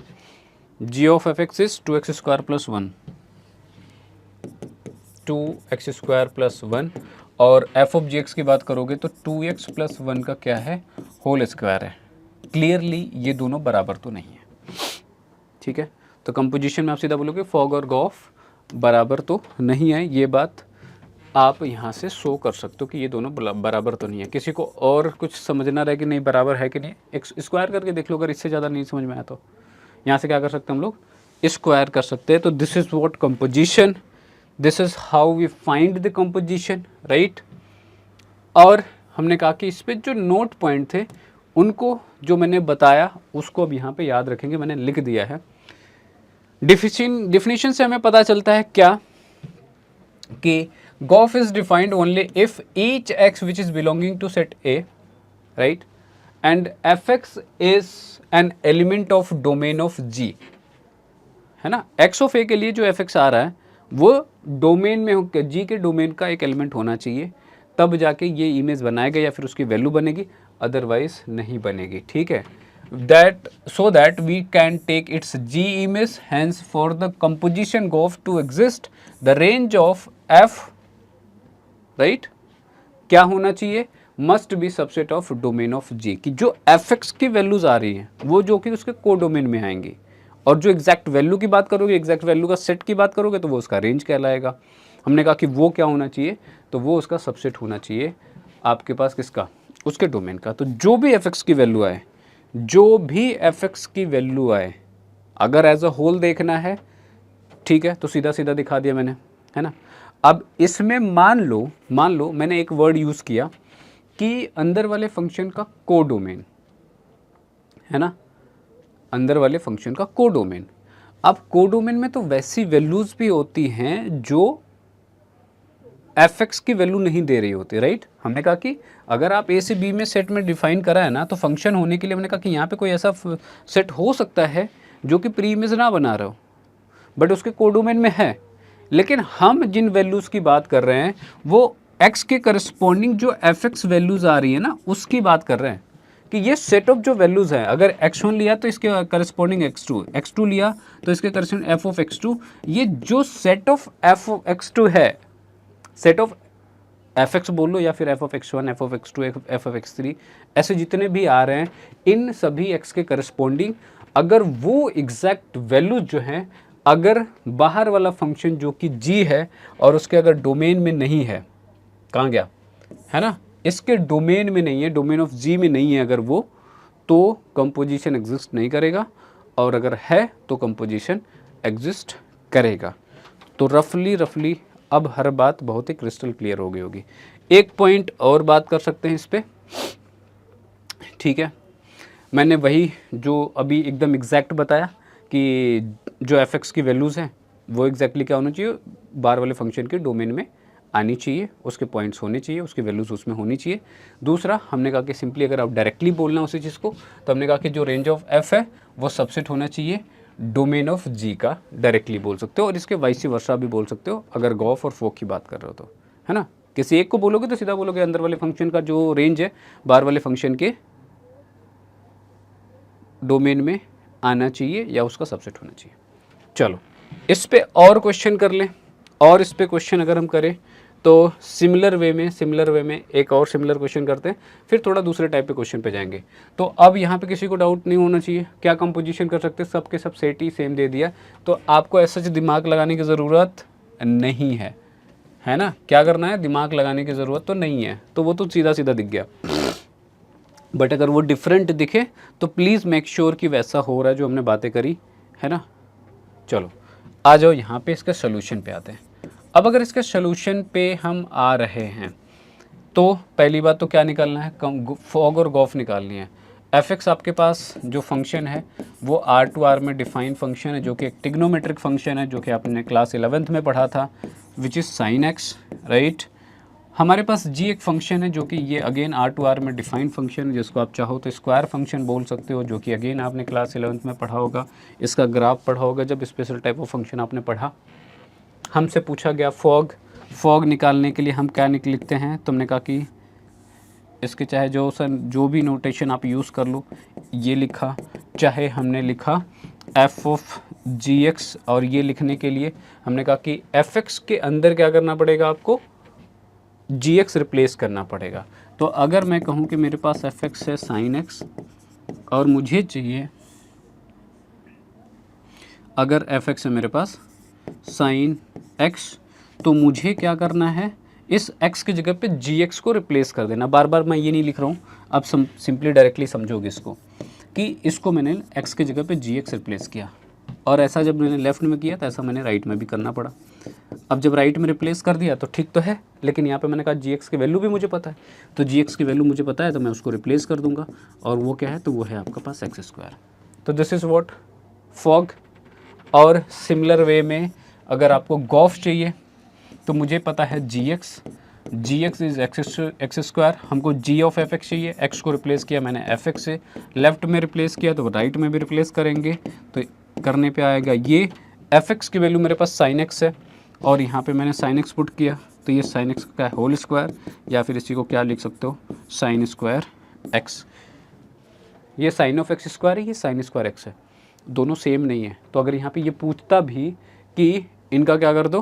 G of F X is 2x² + 1, 2x² + 1, और एफ ऑफ जी एक्स की बात करोगे तो 2x + 1 का क्या है, होल स्क्वायर है। क्लियरली ये दोनों बराबर तो नहीं है, ठीक है। तो कंपोजिशन में आप सीधा बोलोगे फॉग और गॉफ बराबर तो नहीं है, ये बात आप यहाँ से शो कर सकते हो कि ये दोनों बराबर तो नहीं है। किसी को और कुछ समझना रहे कि नहीं बराबर है कि नहीं, एक स्क्वायर करके देख लो, अगर इससे ज़्यादा नहीं समझ में आया तो यहाँ से क्या कर सकते हैं हम लोग, स्क्वायर कर सकते हैं। तो this is what composition, this is how we find the composition, right. और हमने कहा कि इस पर जो नोट पॉइंट थे उनको जो मैंने बताया उसको अब यहाँ पे याद रखेंगे, मैंने लिख दिया है। डिफिनीशन से हमें पता चलता है क्या कि Goff is defined only if each x which is belonging to set A, right, and fx is an element of domain of G, है ना। x of A के लिए जो fx आ रहा है वो डोमेन में हो, G के डोमेन का एक एलिमेंट होना चाहिए, तब जाके ये इमेज बनाएगा या फिर उसकी वैल्यू बनेगी, अदरवाइज नहीं बनेगी, ठीक है। that so that we can take its G image, hence for the composition Goff to exist the range of f, right, क्या होना चाहिए, must be subset of domain of G, की जो एफ एक्स की वैल्यूज आ रही हैं वो जो कि उसके को डोमेन में आएंगी, और जो एग्जैक्ट वैल्यू की बात करोगे, एग्जैक्ट वैल्यू का सेट की बात करोगे तो वो उसका रेंज कहलाएगा। हमने कहा कि वो क्या होना चाहिए, तो वो उसका सबसेट होना चाहिए आपके पास किसका, उसके डोमेन का। तो जो भी एफ एक्स की वैल्यू आए, जो भी एफ एक्स की वैल्यू आए, अगर एज अ होल देखना है, ठीक है, तो सीधा सीधा दिखा दिया मैंने, है ना। अब इसमें मान लो मैंने एक वर्ड यूज़ किया कि अंदर वाले फंक्शन का कोडोमेन, है ना, अंदर वाले फंक्शन का कोडोमेन। अब कोडोमेन में तो वैसी वैल्यूज़ भी होती हैं जो एफ एक्स की वैल्यू नहीं दे रही होती, राइट। हमने कहा कि अगर आप ए से बी में सेट में डिफाइन करा है ना, तो फंक्शन होने के लिए हमने कहा कि यहाँ पे कोई ऐसा सेट हो सकता है जो कि प्री इमेज ना बना रहा हो, बट उसके कोडोमेन में है। लेकिन हम जिन वैल्यूज़ की बात कर रहे हैं वो x के करस्पॉन्डिंग जो एफ एक्स वैल्यूज़ आ रही है ना, उसकी बात कर रहे हैं कि ये सेट ऑफ जो वैल्यूज़ हैं, अगर x1 लिया तो इसके करस्पॉन्डिंग x2 लिया तो इसके करस्पॉन्डिंग f ऑफ x2, ये जो set of f of x2 है, सेट ऑफ एफ एक्स बोल लो या फिर F of x1, F of x2, F of x3, ऐसे जितने भी आ रहे हैं, इन सभी x के करस्पॉन्डिंग अगर वो एग्जैक्ट वैल्यूज जो हैं, अगर बाहर वाला फंक्शन जो कि g है और उसके अगर डोमेन में नहीं है, कहाँ गया, है ना, इसके डोमेन में नहीं है, डोमेन ऑफ g में नहीं है अगर वो, तो कंपोजिशन एग्जिस्ट नहीं करेगा, और अगर है तो कंपोजिशन एग्जिस्ट करेगा। तो रफली अब हर बात बहुत ही क्रिस्टल क्लियर हो गई होगी। एक पॉइंट और बात कर सकते हैं इस पर, ठीक है। मैंने वही जो अभी एकदम एग्जैक्ट बताया कि जो एफ की वैल्यूज़ हैं वो एग्जैक्टली क्या होना चाहिए, बार वाले फंक्शन के डोमेन में आनी चाहिए, उसके पॉइंट्स होने चाहिए, उसकी वैल्यूज़ उसमें होनी चाहिए। दूसरा हमने कहा कि सिंपली अगर आप डायरेक्टली बोलना उसी चीज़ को, तो हमने कहा कि जो रेंज ऑफ एफ है वो सबसेट होना चाहिए डोमेन ऑफ जी का, डायरेक्टली बोल सकते हो, और इसके वाइस वर्सा भी बोल सकते हो अगर गॉफ और फोक की बात कर रहे हो तो, है ना। किसी एक को बोलोगे तो सीधा बोलोगे अंदर वाले फंक्शन का जो रेंज है बाहर वाले फंक्शन के डोमेन में आना चाहिए या उसका सबसेट होना चाहिए। चलो इस पे और क्वेश्चन कर लें, और इस पे क्वेश्चन अगर हम करें तो सिमिलर वे में एक और सिमिलर क्वेश्चन करते हैं, फिर थोड़ा दूसरे टाइप पे क्वेश्चन पे जाएंगे। तो अब यहाँ पे किसी को डाउट नहीं होना चाहिए, क्या कंपोजिशन कर सकते हैं, सबके सब सेट ही सेम दे दिया, तो आपको ऐसा दिमाग लगाने की ज़रूरत नहीं है ना। क्या करना है, दिमाग लगाने की ज़रूरत तो नहीं है, तो वो तो सीधा सीधा दिख गया। बट अगर वो डिफरेंट दिखे तो प्लीज़ मेक श्योर कि वैसा हो रहा है जो हमने बातें करी, है ना। चलो आ जाओ यहाँ पे इसके सोल्यूशन पे आते हैं। अब अगर इसके सोल्यूशन पे हम आ रहे हैं तो पहली बात तो क्या निकालना है, फॉग और गॉफ निकालनी है। एफ आपके पास जो फंक्शन है वो R2R में डिफाइंड फंक्शन है, जो कि एक टिग्नोमेट्रिक फंक्शन है, जो कि आपने क्लास 11th में पढ़ा था, which is sin x, right. हमारे पास g एक फंक्शन है जो कि ये अगेन R2R में डिफाइंड फंक्शन है, जिसको आप चाहो तो स्क्वायर फंक्शन बोल सकते हो, जो कि अगेन आपने क्लास 11th में पढ़ा होगा, इसका ग्राफ पढ़ा होगा जब स्पेशल टाइप ऑफ फंक्शन आपने पढ़ा। हमसे पूछा गया फॉग निकालने के लिए हम क्या लिखते हैं, तुमने कहा कि इसके चाहे जो भी नोटेशन आप यूज़ कर लो, ये लिखा, चाहे हमने लिखा f(gx), और ये लिखने के लिए हमने कहा कि fx के अंदर क्या करना पड़ेगा, आपको gx रिप्लेस करना पड़ेगा। तो अगर मैं कहूँ कि मेरे पास fx है sin x और मुझे चाहिए, अगर fx है मेरे पास sin x, तो मुझे क्या करना है, इस x की जगह पे gx को रिप्लेस कर देना। बार बार मैं ये नहीं लिख रहा हूँ, अब सिंपली डायरेक्टली समझोगे इसको कि इसको मैंने x की जगह पे gx रिप्लेस किया, और ऐसा जब मैंने लेफ़्ट में किया तो ऐसा मैंने राइट में भी करना पड़ा। अब जब राइट में रिप्लेस कर दिया तो ठीक तो है, लेकिन यहाँ पे मैंने कहा gx की वैल्यू भी मुझे पता है, तो gx की वैल्यू मुझे पता है तो मैं उसको रिप्लेस कर दूंगा, और वो क्या है, तो वो है आपका पास x²। तो दिस इज़ व्हाट फॉग। और सिमिलर वे में अगर आपको गॉफ चाहिए तो मुझे पता है gx इज़ x², हमको g ऑफ fx चाहिए, x को रिप्लेस किया मैंने fx से, लेफ़्ट में रिप्लेस किया तो राइट में भी रिप्लेस करेंगे, तो करने पे आएगा ये fx की वैल्यू मेरे पास sin x है, और यहाँ पे मैंने sin x पुट किया, तो ये sin x का होल स्क्वायर, या फिर इसी को क्या लिख सकते हो, sin स्क्वायर x। ये sin ऑफ x² है, ये sin स्क्वायर x है, दोनों सेम नहीं है। तो अगर यहाँ पे ये पूछता भी कि इनका क्या कर दो,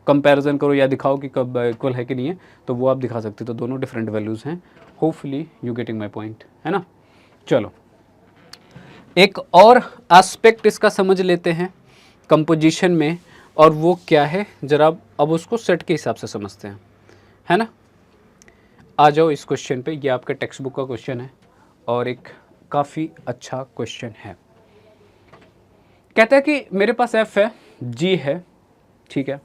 कंपैरिजन करो या दिखाओ कि कब इक्वल है कि नहीं है, तो वो आप दिखा सकते हो, तो दोनों डिफरेंट वैल्यूज़ हैं। Hopefully you getting my point, है ना। चलो एक और एस्पेक्ट इसका समझ लेते हैं कंपोजिशन में, और वो क्या है जरा अब उसको सेट के हिसाब से समझते हैं, है ना। आ जाओ इस क्वेश्चन पे, ये आपके टेक्स्ट बुक का क्वेश्चन है और एक काफ़ी अच्छा क्वेश्चन है। कहता है कि मेरे पास f है, g है, ठीक है,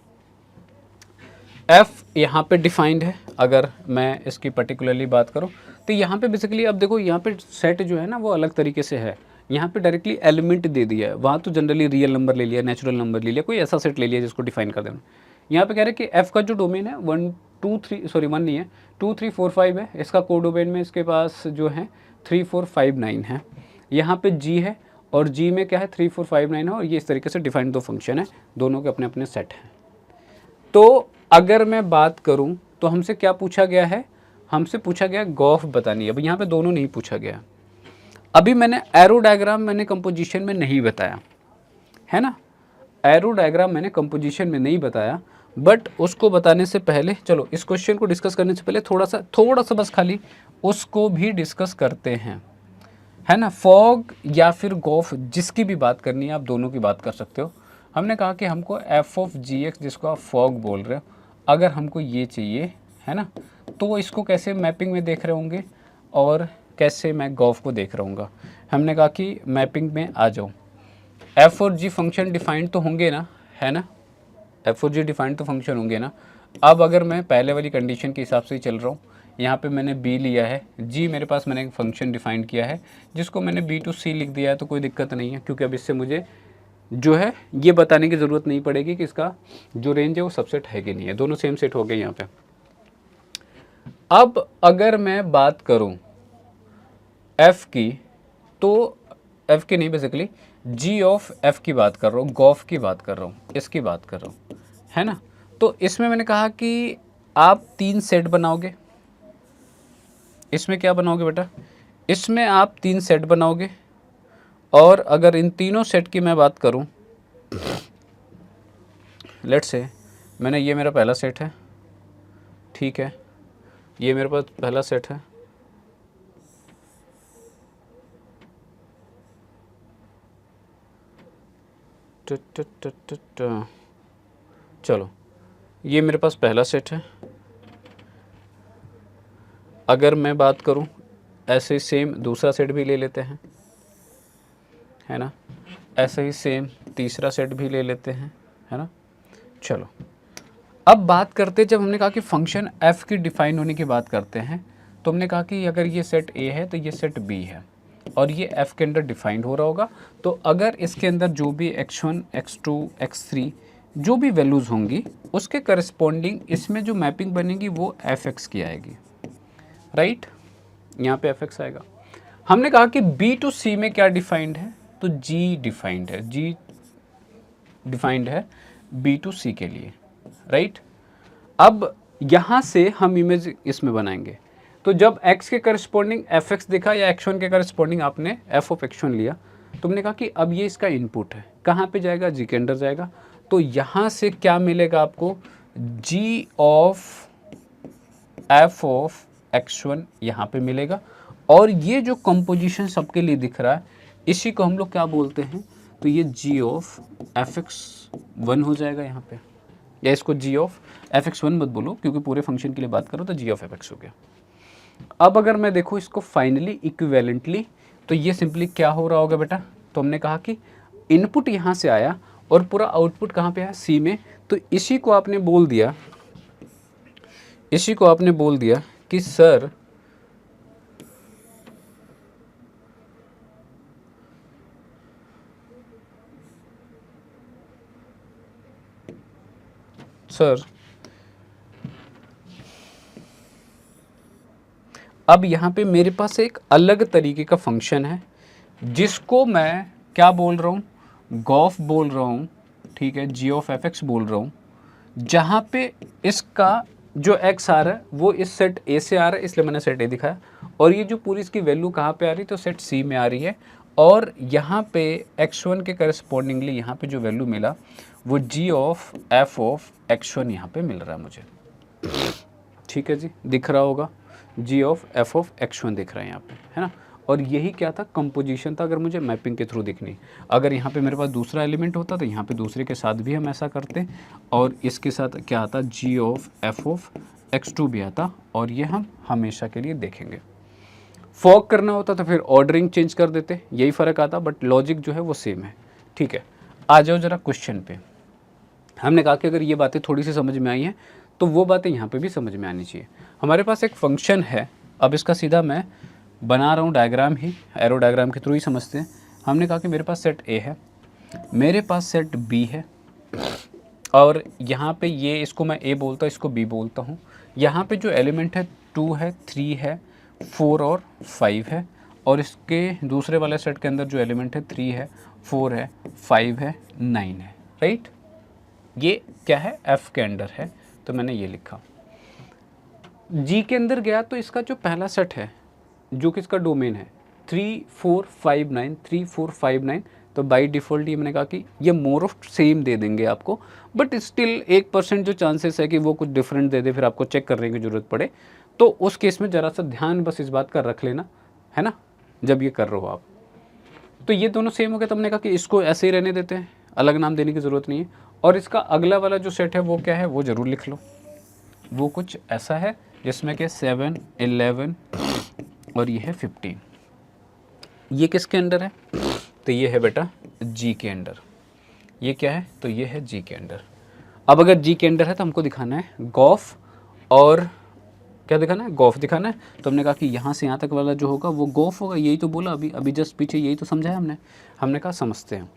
f यहाँ पे डिफाइंड है। अगर मैं इसकी पर्टिकुलरली बात करूँ तो यहाँ पे बेसिकली अब देखो, यहाँ पे सेट जो है ना वो अलग तरीके से है, यहाँ पे डायरेक्टली एलिमेंट दे दिया है, वहाँ तो जनरली रियल नंबर ले लिया, नेचुरल नंबर ले लिया, कोई ऐसा सेट ले लिया जिसको डिफाइन कर देना। यहाँ पे कह रहे हैं कि f का जो डोमेन है 1 नहीं है 2 3 4 5 है, इसका को डोमेन में इसके पास जो है 3 4 5 9 है, यहाँ पे g है और g में क्या है 3 4 5 9 है, और ये इस तरीके से डिफाइंड दो फंक्शन है, दोनों के अपने अपने सेट हैं। तो अगर मैं बात करूं तो हमसे क्या पूछा गया है, हमसे पूछा गया गॉफ बतानी है। अब यहाँ पे दोनों नहीं पूछा गया, अभी मैंने एरो डायग्राम मैंने कंपोजिशन में नहीं बताया, है ना, एरो डायग्राम मैंने कंपोजिशन में नहीं बताया, बट उसको बताने से पहले चलो इस क्वेश्चन को डिस्कस करने से पहले थोड़ा सा बस खाली उसको भी डिस्कस करते हैं, है ना। फॉग या फिर गॉफ, जिसकी भी बात करनी है आप दोनों की बात कर सकते हो। हमने कहा कि हमको f(gx), जिसको आप फॉग बोल रहे हो, अगर हमको ये चाहिए, है ना, तो इसको कैसे मैपिंग में देख रहे होंगे, और कैसे मैं गॉफ को देख रहूँगा। हमने कहा कि मैपिंग में आ जाओ, एफ और जी फंक्शन डिफाइंड तो होंगे ना, है ना, एफ और जी डिफाइंड तो फंक्शन होंगे ना। अब अगर मैं पहले वाली कंडीशन के हिसाब से ही चल रहा हूँ, यहाँ पे मैंने बी लिया है, जी मेरे पास मैंने एक फंक्शन डिफाइंड किया है जिसको मैंने बी टू सी लिख दिया है, तो कोई दिक्कत नहीं है, क्योंकि अब इससे मुझे जो है ये बताने की ज़रूरत नहीं पड़ेगी कि इसका जो रेंज है वो सबसेट है कि नहीं है, दोनों सेम सेट हो गए यहाँ पे। अब अगर मैं बात करूँ एफ़ की, तो एफ़ की नहीं, बेसिकली जी ऑफ एफ़ की बात कर रहा हूँ, गॉफ की बात कर रहा हूँ, इसकी बात कर रहा हूँ, है ना। तो इसमें मैंने कहा कि आप 3 सेट बनाओगे। इसमें क्या बनाओगे बेटा, इसमें आप 3 सेट बनाओगे, और अगर इन तीनों सेट की मैं बात करूं, लेट्स से मैंने, ये मेरा पहला सेट है, ठीक है, ये मेरे पास पहला सेट है, चलो ये मेरे पास पहला सेट है। अगर मैं बात करूं, ऐसे ही सेम दूसरा सेट भी ले लेते हैं, है ना, ऐसे ही सेम तीसरा सेट भी ले लेते हैं, है ना। चलो अब बात करते, जब हमने कहा कि फंक्शन f की डिफाइन होने की बात करते हैं, तो हमने कहा कि अगर ये सेट a है तो ये सेट b है, और ये f के अंदर डिफाइंड हो रहा होगा। तो अगर इसके अंदर जो भी x1, x2, x3 जो भी वैल्यूज़ होंगी, उसके करस्पॉन्डिंग इसमें जो मैपिंग बनेगी वो fx की आएगी, राइट, यहाँ पे fx आएगा। हमने कहा कि b टू c में क्या डिफाइंड है, तो g डिफाइंड है, g डिफाइंड है b टू c के लिए, राइट। अब यहाँ से हम इमेज इसमें बनाएंगे, तो जब x के करस्पॉन्डिंग fx दिखा या x1 के करस्पॉन्डिंग आपने f ऑफ x1 लिया, तो हमने कहा कि अब ये इसका इनपुट है, कहाँ पे जाएगा, g के अंदर जाएगा। तो यहाँ से क्या मिलेगा आपको, g of f of x1 यहाँ पे मिलेगा, और ये जो कंपोजिशन सबके लिए दिख रहा है, इसी को हम लोग क्या बोलते हैं, तो ये g ऑफ fx1 हो जाएगा यहाँ पे, या इसको g ऑफ fx1 मत बोलो क्योंकि पूरे फंक्शन के लिए बात करो, तो g ऑफ fx हो गया। अब अगर मैं देखूँ इसको फाइनली इक्विवेलेंटली, तो ये सिंपली क्या हो रहा होगा बेटा, तो हमने कहा कि इनपुट यहाँ से आया और पूरा आउटपुट कहाँ पे आया, c में, तो इसी को आपने बोल दिया, इसी को आपने बोल दिया कि सर अब यहाँ पे मेरे पास एक अलग तरीके का फंक्शन है जिसको मैं क्या बोल रहा हूँ, गॉफ बोल रहा हूँ, ठीक है, जी ऑफ एफ एक्स बोल रहा हूँ, जहाँ पे इसका जो x आ रहा है वो इस सेट A से आ रहा है, इसलिए मैंने सेट A दिखाया, और ये जो पूरी इसकी वैल्यू कहाँ पे आ रही है, तो सेट C में आ रही है, और यहाँ पे x1 के करस्पॉन्डिंगली यहाँ पे जो वैल्यू मिला वो g of f of x1 यहाँ पे मिल रहा है मुझे, ठीक है जी, दिख रहा होगा, g of f of x1 दिख रहा है यहाँ पे, है ना। और यही क्या था, कंपोजिशन था, अगर मुझे मैपिंग के थ्रू दिखनी। अगर यहाँ पे मेरे पास दूसरा एलिमेंट होता तो यहाँ पे दूसरे के साथ भी हम ऐसा करते, और इसके साथ क्या आता, g of f of x2 भी आता, और ये हम हमेशा के लिए देखेंगे। फॉग करना होता तो फिर ऑर्डरिंग चेंज कर देते, यही फ़र्क आता, बट लॉजिक जो है वो सेम है, ठीक है। आ जाओ ज़रा क्वेश्चन पे। हमने कहा कि अगर ये बातें थोड़ी सी समझ में आई हैं तो वो बातें यहाँ पे भी समझ में आनी चाहिए। हमारे पास एक फंक्शन है, अब इसका सीधा मैं बना रहा हूँ डायग्राम ही, एरो डायग्राम के थ्रू ही समझते हैं। हमने कहा कि मेरे पास सेट A है, मेरे पास सेट B है, और यहाँ पे ये, इसको मैं A बोलता हूँ, इसको B बोलता हूँ। यहाँ पे जो एलिमेंट है 2 है, 3 है, 4 और 5 है, और इसके दूसरे वाले सेट के अंदर जो एलिमेंट है 3 है, 4 है, 5 है, 9 है, राइट। ये क्या है, F के अंडर है, तो मैंने ये लिखा। G के अंदर गया तो इसका जो पहला सेट है जो कि इसका डोमेन है 3, 4, 5, 9, 3, 4, 5, 9, तो बाई डिफ़ॉल्ट ये मैंने कहा कि ये मोर ऑफ सेम दे देंगे आपको, बट स्टिल 1% जो चांसेस है कि वो कुछ डिफरेंट दे दे, फिर आपको चेक करने की ज़रूरत पड़े, तो उस केस में ज़रा सा ध्यान बस इस बात का रख लेना, है ना, जब ये कर रहे हो आप। तो ये दोनों सेम हो गया, तो हमने कहा कि इसको ऐसे ही रहने देते हैं, अलग नाम देने की ज़रूरत नहीं है। और इसका अगला वाला जो सेट है वो क्या है, वो ज़रूर लिख लो। वो कुछ ऐसा है जिसमें कि 7, 11, और ये है 15। ये किसके अंडर है? तो ये है बेटा जी के अंडर। ये क्या है? तो ये है जी के अंडर। अब अगर जी के अंडर है तो हमको दिखाना है गॉफ, और क्या दिखाना है? गॉफ दिखाना है। तो हमने कहा कि यहाँ से यहाँ तक वाला जो होगा वो गॉफ होगा। यही तो बोला अभी जस्ट पीछे, यही तो समझाया हमने कहा समझते हैं।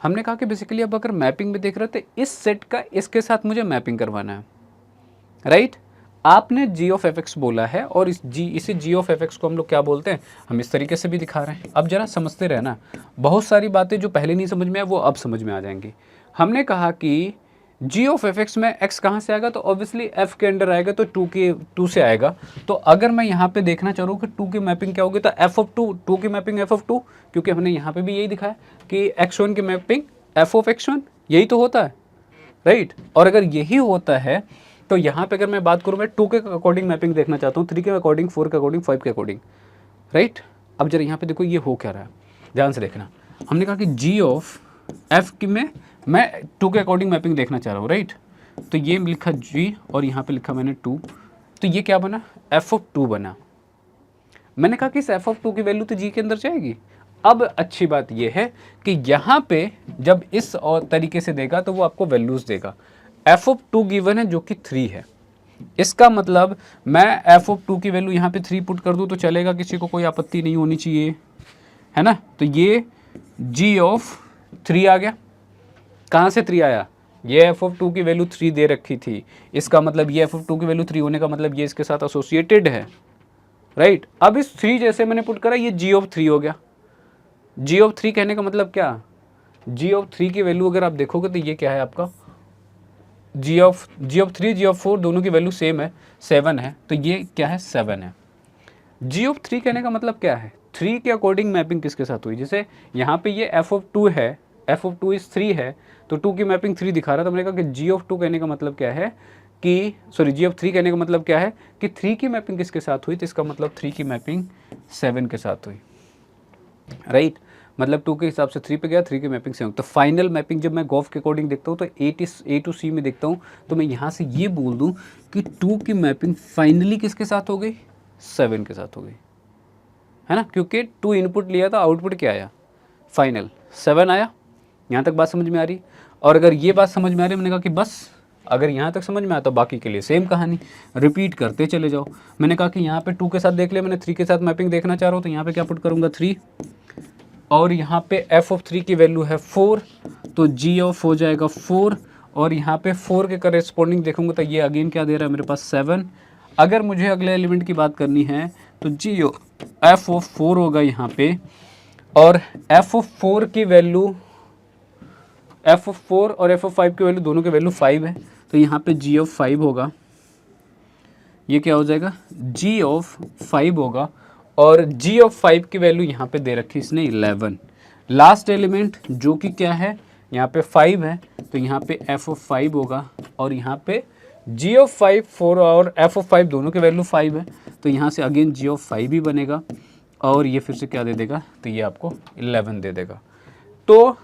हमने कहा कि बेसिकली अब अगर मैपिंग में देख रहे थे, इस सेट का इसके साथ मुझे मैपिंग करवाना है, राइट? आपने जी ऑफ एफ एक्स बोला है, और इसे जी ऑफ एफ एक्स को हम लोग क्या बोलते हैं? हम इस तरीके से भी दिखा रहे हैं। अब जरा समझते रहना, बहुत सारी बातें जो पहले नहीं समझ में आया वो अब समझ में आ जाएंगी। हमने कहा कि जी ऑफ एफ एक्स में एक्स कहाँ से आएगा? तो ऑब्वियसली एफ के अंडर आएगा, तो टू से आएगा। तो अगर मैं यहाँ पे देखना चाह रहा हूँ कि टू की मैपिंग क्या होगी, तो एफ ऑफ टू की मैपिंग एफ ऑफ टू, क्योंकि हमने यहाँ पे भी यही दिखाया कि x1 की मैपिंग एफ ऑफ x1, यही तो होता है, राइट? और अगर यही होता है तो यहाँ पे अगर मैं बात करूँ, मैं 2 के अकॉर्डिंग मैपिंग देखना चाहता हूँ, 3 के अकॉर्डिंग, 4 के अकॉर्डिंग, 5 के अकॉर्डिंग, राइट? अब जरा यहाँ पे देखो ये हो क्या रहा है, ध्यान से देखना। हमने कहा कि जी ऑफ एफ की में मैं 2 के अकॉर्डिंग मैपिंग देखना चाह रहा हूँ, राइट? तो ये लिखा जी और यहाँ पे लिखा मैंने 2, तो ये क्या बना? एफ ऑफ 2 बना। मैंने कहा कि इस एफ ऑफ 2 की वैल्यू तो जी के अंदर जाएगी। अब अच्छी बात ये है कि यहाँ पे जब इस और तरीके से देगा तो वो आपको वैल्यूज़ देगा। एफ ऑफ 2 गिवन है जो कि 3 है। इसका मतलब मैं एफ ऑफ 2 की वैल्यू यहाँ पे 3 पुट कर दूँ तो चलेगा, किसी को कोई आपत्ति नहीं होनी चाहिए, है ना? तो ये जी ऑफ 3 आ गया। कहाँ से 3 आया? ये एफ ऑफ 2 की वैल्यू 3 दे रखी थी, इसका मतलब ये एफ ऑफ 2 की वैल्यू 3 होने का मतलब ये इसके साथ एसोसिएटेड है, राइट? अब इस 3 जैसे मैंने पुट करा, ये जी ऑफ 3 हो गया। जी ऑफ 3 कहने का मतलब क्या? जी ऑफ 3 की वैल्यू अगर आप देखोगे तो ये क्या है आपका? जी ऑफ 3, जी ऑफ 4 दोनों की वैल्यू सेम है, 7 है, तो ये क्या है? 7 है। जी ऑफ 3 कहने का मतलब क्या है? 3 के अकॉर्डिंग मैपिंग किसके साथ हुई? जैसे यहाँ पे ये एफ ऑफ 2 है, एफ ऑफ 2 इज 3 है, तो 2 की मैपिंग 3 दिखा रहा था। मैंने कहा कि जी ऑफ 2 कहने का मतलब क्या है कि जी ऑफ 3 कहने का मतलब क्या है कि 3 की मैपिंग किसके साथ हुई? तो इसका मतलब 3 की मैपिंग 7 के साथ हुई, राइट? मतलब 2 के हिसाब से 3 पे गया, 3 की मैपिंग 7। तो फाइनल मैपिंग जब मैं गॉफ के अकॉर्डिंग देखता हूँ तो ए टू सी में देखता हूँ, तो मैं यहाँ से ये बोल दूँ कि 2 की मैपिंग फाइनली किसके साथ हो गई? 7 के साथ हो गई, है ना? क्योंकि 2 इनपुट लिया था, आउटपुट क्या आया? फाइनल 7 आया। यहाँ तक बात समझ में आ रही? और अगर ये बात समझ में आ रही, मैंने कहा कि बस अगर यहाँ तक समझ में आया तो बाकी के लिए सेम कहानी रिपीट करते चले जाओ। मैंने कहा कि यहाँ पे 2 के साथ देख लिया, मैंने 3 के साथ मैपिंग देखना चाह रहा हूँ, तो यहाँ पे क्या पुट करूँगा? 3, और यहाँ पे एफ ऑफ 3 की वैल्यू है 4, तो जी ऑफ हो जाएगा 4, और यहाँ पे 4 के करेस्पॉन्डिंग देखूंगा तो ये अगेन क्या दे रहा है मेरे पास? 7। अगर मुझे अगले एलिमेंट की बात करनी है तो जी एफ ऑफ 4 होगा यहाँ पे, और एफ ऑफ 4 की वैल्यू, एफ ऑफ 4 और एफ ऑफ 5 की वैल्यू, दोनों की वैल्यू 5 है, तो यहाँ पे जी ऑफ 5 होगा। ये क्या हो जाएगा? जी ऑफ 5 होगा, और जी ऑफ 5 की वैल्यू यहाँ पे दे रखी इसने 11। लास्ट एलिमेंट जो कि क्या है? यहाँ पे 5 है, तो यहाँ पे एफ ऑफ 5 होगा, और यहाँ पे जी ऑफ 5, 4 और एफ ऑफ 5 दोनों की वैल्यू 5 है, तो यहाँ से अगेन जी ऑफ 5 ही बनेगा, और ये फिर से क्या दे देगा? तो ये आपको 11 दे देगा। तो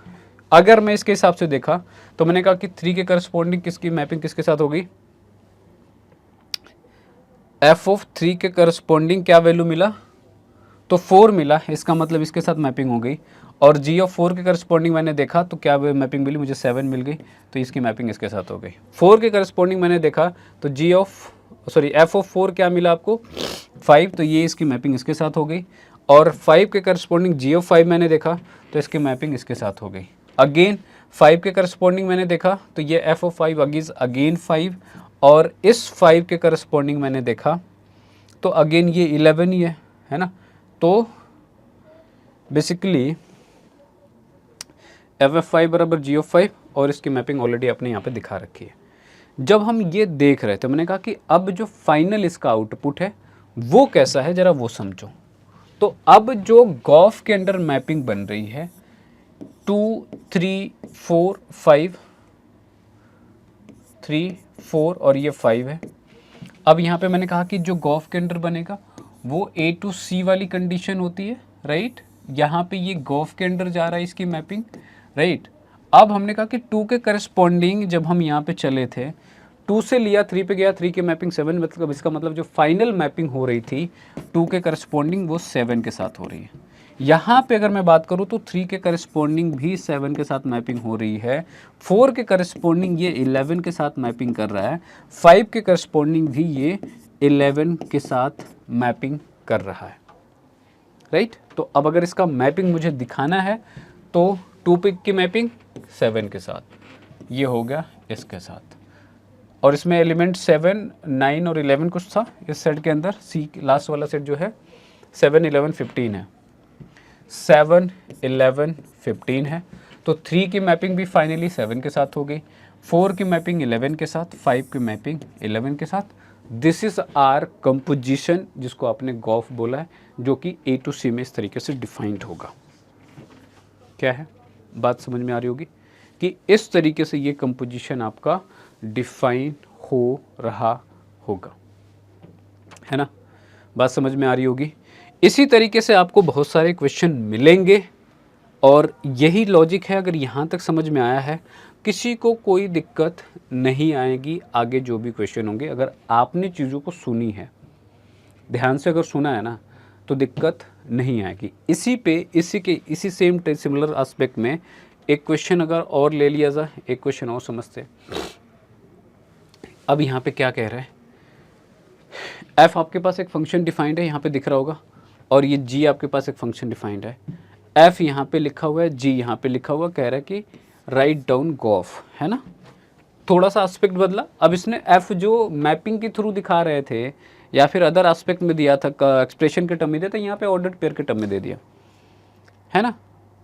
अगर मैं इसके हिसाब से देखा तो मैंने कहा कि 3 के करस्पॉन्डिंग किसकी मैपिंग किसके साथ हो गई? एफ ऑफ 3 के करस्पॉन्डिंग क्या वैल्यू मिला? तो 4 मिला, इसका मतलब इसके साथ मैपिंग हो गई। और जी ऑफ 4 के करस्पॉन्डिंग मैंने देखा तो क्या मैपिंग मिली? मुझे 7 मिल गई, तो इसकी मैपिंग इसके साथ हो गई। 4 के करस्पॉन्डिंग मैंने देखा तो एफ ऑफ 4 क्या मिला आपको? 5, तो ये इसकी मैपिंग इसके साथ हो गई। और 5 के करस्पॉन्डिंग जी ऑफ 5 मैंने देखा तो इसकी मैपिंग इसके साथ हो गई। अगेन 5 के करस्पॉन्डिंग मैंने देखा तो ये एफ ऑफ 5 अगेन 5, और इस 5 के करस्पॉन्डिंग मैंने देखा तो अगेन ये 11 ही है ना? तो बेसिकली एफ एफ 5 बराबर जी ऑफ 5, और इसकी मैपिंग ऑलरेडी आपने यहाँ पे दिखा रखी है। जब हम ये देख रहे थे मैंने कहा कि अब जो फाइनल इसका आउटपुट है वो कैसा है, ज़रा वो समझो। तो अब जो गॉफ के अंडर मैपिंग बन रही है 2, 3, 4, 5, 3, 4 और ये 5 है। अब यहाँ पे मैंने कहा कि जो गॉफ के अंडर बनेगा वो ए टू सी वाली कंडीशन होती है, राइट? यहाँ पे ये गॉफ के अंडर जा रहा है इसकी मैपिंग, राइट? अब हमने कहा कि 2 के करस्पॉन्डिंग जब हम यहाँ पे चले थे, 2 से लिया 3 पे गया, 3 की मैपिंग 7, मतलब इसका मतलब जो फाइनल मैपिंग हो रही थी 2 के करस्पॉन्डिंग वो 7 के साथ हो रही है। यहाँ पे अगर मैं बात करूँ तो 3 के करस्पॉन्डिंग भी 7 के साथ मैपिंग हो रही है, 4 के करस्पॉन्डिंग ये 11 के साथ मैपिंग कर रहा है, 5 के करस्पॉन्डिंग भी ये 11 के साथ मैपिंग कर रहा है, राइट। तो अब अगर इसका मैपिंग मुझे दिखाना है तो 2 पिक की मैपिंग 7 के साथ, ये हो गया इसके साथ, और इसमें एलिमेंट 7, 9 और 11 कुछ था इस सेट के अंदर। सी लास्ट वाला सेट जो है 7, 11, 15 है, 7, 11, 15 है। तो 3 की मैपिंग भी फाइनली 7 के साथ हो गई, 4 की मैपिंग 11 के साथ, 5 की मैपिंग 11 के साथ। दिस इज़ आर कंपोजिशन, जिसको आपने गॉफ बोला है, जो कि ए टू सी में इस तरीके से डिफाइंड होगा। क्या है बात समझ में आ रही होगी कि इस तरीके से ये कंपोजिशन आपका डिफाइन हो रहा होगा, है ना। बात समझ में आ रही होगी। इसी तरीके से आपको बहुत सारे क्वेश्चन मिलेंगे और यही लॉजिक है। अगर यहाँ तक समझ में आया है, किसी को कोई दिक्कत नहीं आएगी आगे जो भी क्वेश्चन होंगे, अगर आपने चीज़ों को सुनी है, ध्यान से अगर सुना है ना, तो दिक्कत नहीं आएगी। इसी सेम सिमिलर एस्पेक्ट में एक क्वेश्चन अगर और ले लिया जाए, एक क्वेश्चन और समझते। अब यहाँ पे क्या कह रहे हैं, एफ आपके पास एक फंक्शन डिफाइंड है, यहाँ पे दिख रहा होगा, और ये जी आपके पास एक फंक्शन डिफाइंड है। एफ यहाँ पे लिखा हुआ है, जी यहाँ पे लिखा हुआ, कह रहा है कि राइट डाउन गॉफ, है ना। थोड़ा सा एस्पेक्ट बदला। अब इसने एफ जो मैपिंग के थ्रू दिखा रहे थे या फिर अदर एस्पेक्ट में दिया था, एक्सप्रेशन के टर्म में दिया था, यहाँ पे ऑर्डर्ड पेयर के टर्म में दे दिया, है ना।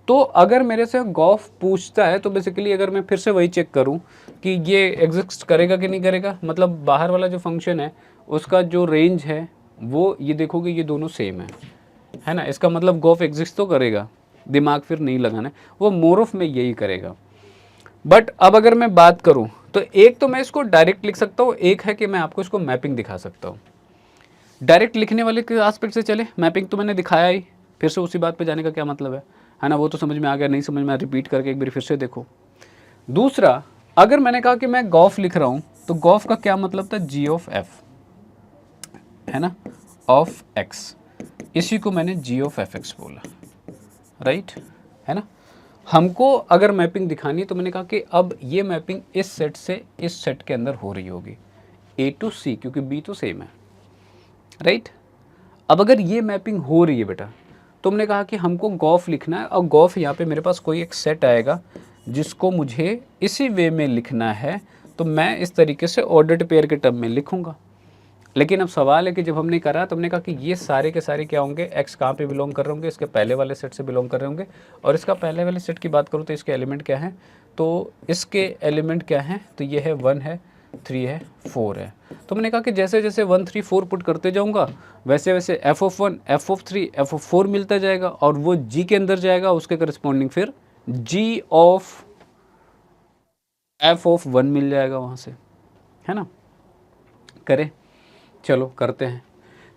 तो अगर मेरे से गॉफ पूछता है तो बेसिकली अगर मैं फिर से वही चेक करूं कि ये एग्जिस्ट करेगा कि नहीं करेगा, मतलब बाहर वाला जो फंक्शन है उसका जो रेंज है वो, ये देखोगे ये दोनों सेम है ना। इसका मतलब गॉफ एग्जिस्ट तो करेगा, दिमाग फिर नहीं लगाना है, वो मोर ऑफ में यही करेगा। बट अब अगर मैं बात करूं तो एक तो मैं इसको डायरेक्ट लिख सकता हूँ, एक है कि मैं आपको इसको मैपिंग दिखा सकता हूँ। डायरेक्ट लिखने वाले के एस्पेक्ट से चले, मैपिंग तो मैंने दिखाया ही, फिर से उसी बात पे जाने का क्या मतलब है ना। वो तो समझ में आ गया, नहीं समझ में आ रिपीट करके एक बार फिर से देखो। दूसरा, अगर मैंने कहा कि मैं गॉफ लिख रहा हूँ तो गॉफ का क्या मतलब था, जी ऑफ एफ, है ना, ऑफ एक्स, इसी को मैंने जी ऑफ एफ एक्स बोला, राइट, है ना। हमको अगर मैपिंग दिखानी है तो मैंने कहा कि अब ये मैपिंग इस सेट से इस सेट के अंदर हो रही होगी, ए टू सी, क्योंकि बी तो सेम है, राइट। अब अगर ये मैपिंग हो रही है बेटा, तुमने कहा कि हमको गॉफ लिखना है, और गॉफ यहाँ पे मेरे पास कोई एक सेट आएगा जिसको मुझे इसी वे में लिखना है, तो मैं इस तरीके से ऑर्डर्ड पेयर के टर्म में लिखूंगा। लेकिन अब सवाल है कि जब हमने करा तो हमने कहा कि ये सारे के सारे क्या होंगे, एक्स कहाँ पे बिलोंग कर रहे होंगे, इसके पहले वाले सेट से बिलोंग कर रहे होंगे। और इसका पहले वाले सेट की बात करूँ तो इसके एलिमेंट क्या हैं, तो इसके एलिमेंट क्या हैं, तो ये है 1 है, 3 है, 4 है। तो मैंने कहा कि जैसे जैसे 1, 3, 4 पुट करते जाऊँगा वैसे वैसे F of 1, F of 3, F of 4 मिलता जाएगा, और वो जी के अंदर जाएगा, उसके करस्पॉन्डिंग फिर जी ऑफ एफ ऑफ 1 मिल जाएगा वहाँ से, है ना। करें, चलो करते हैं।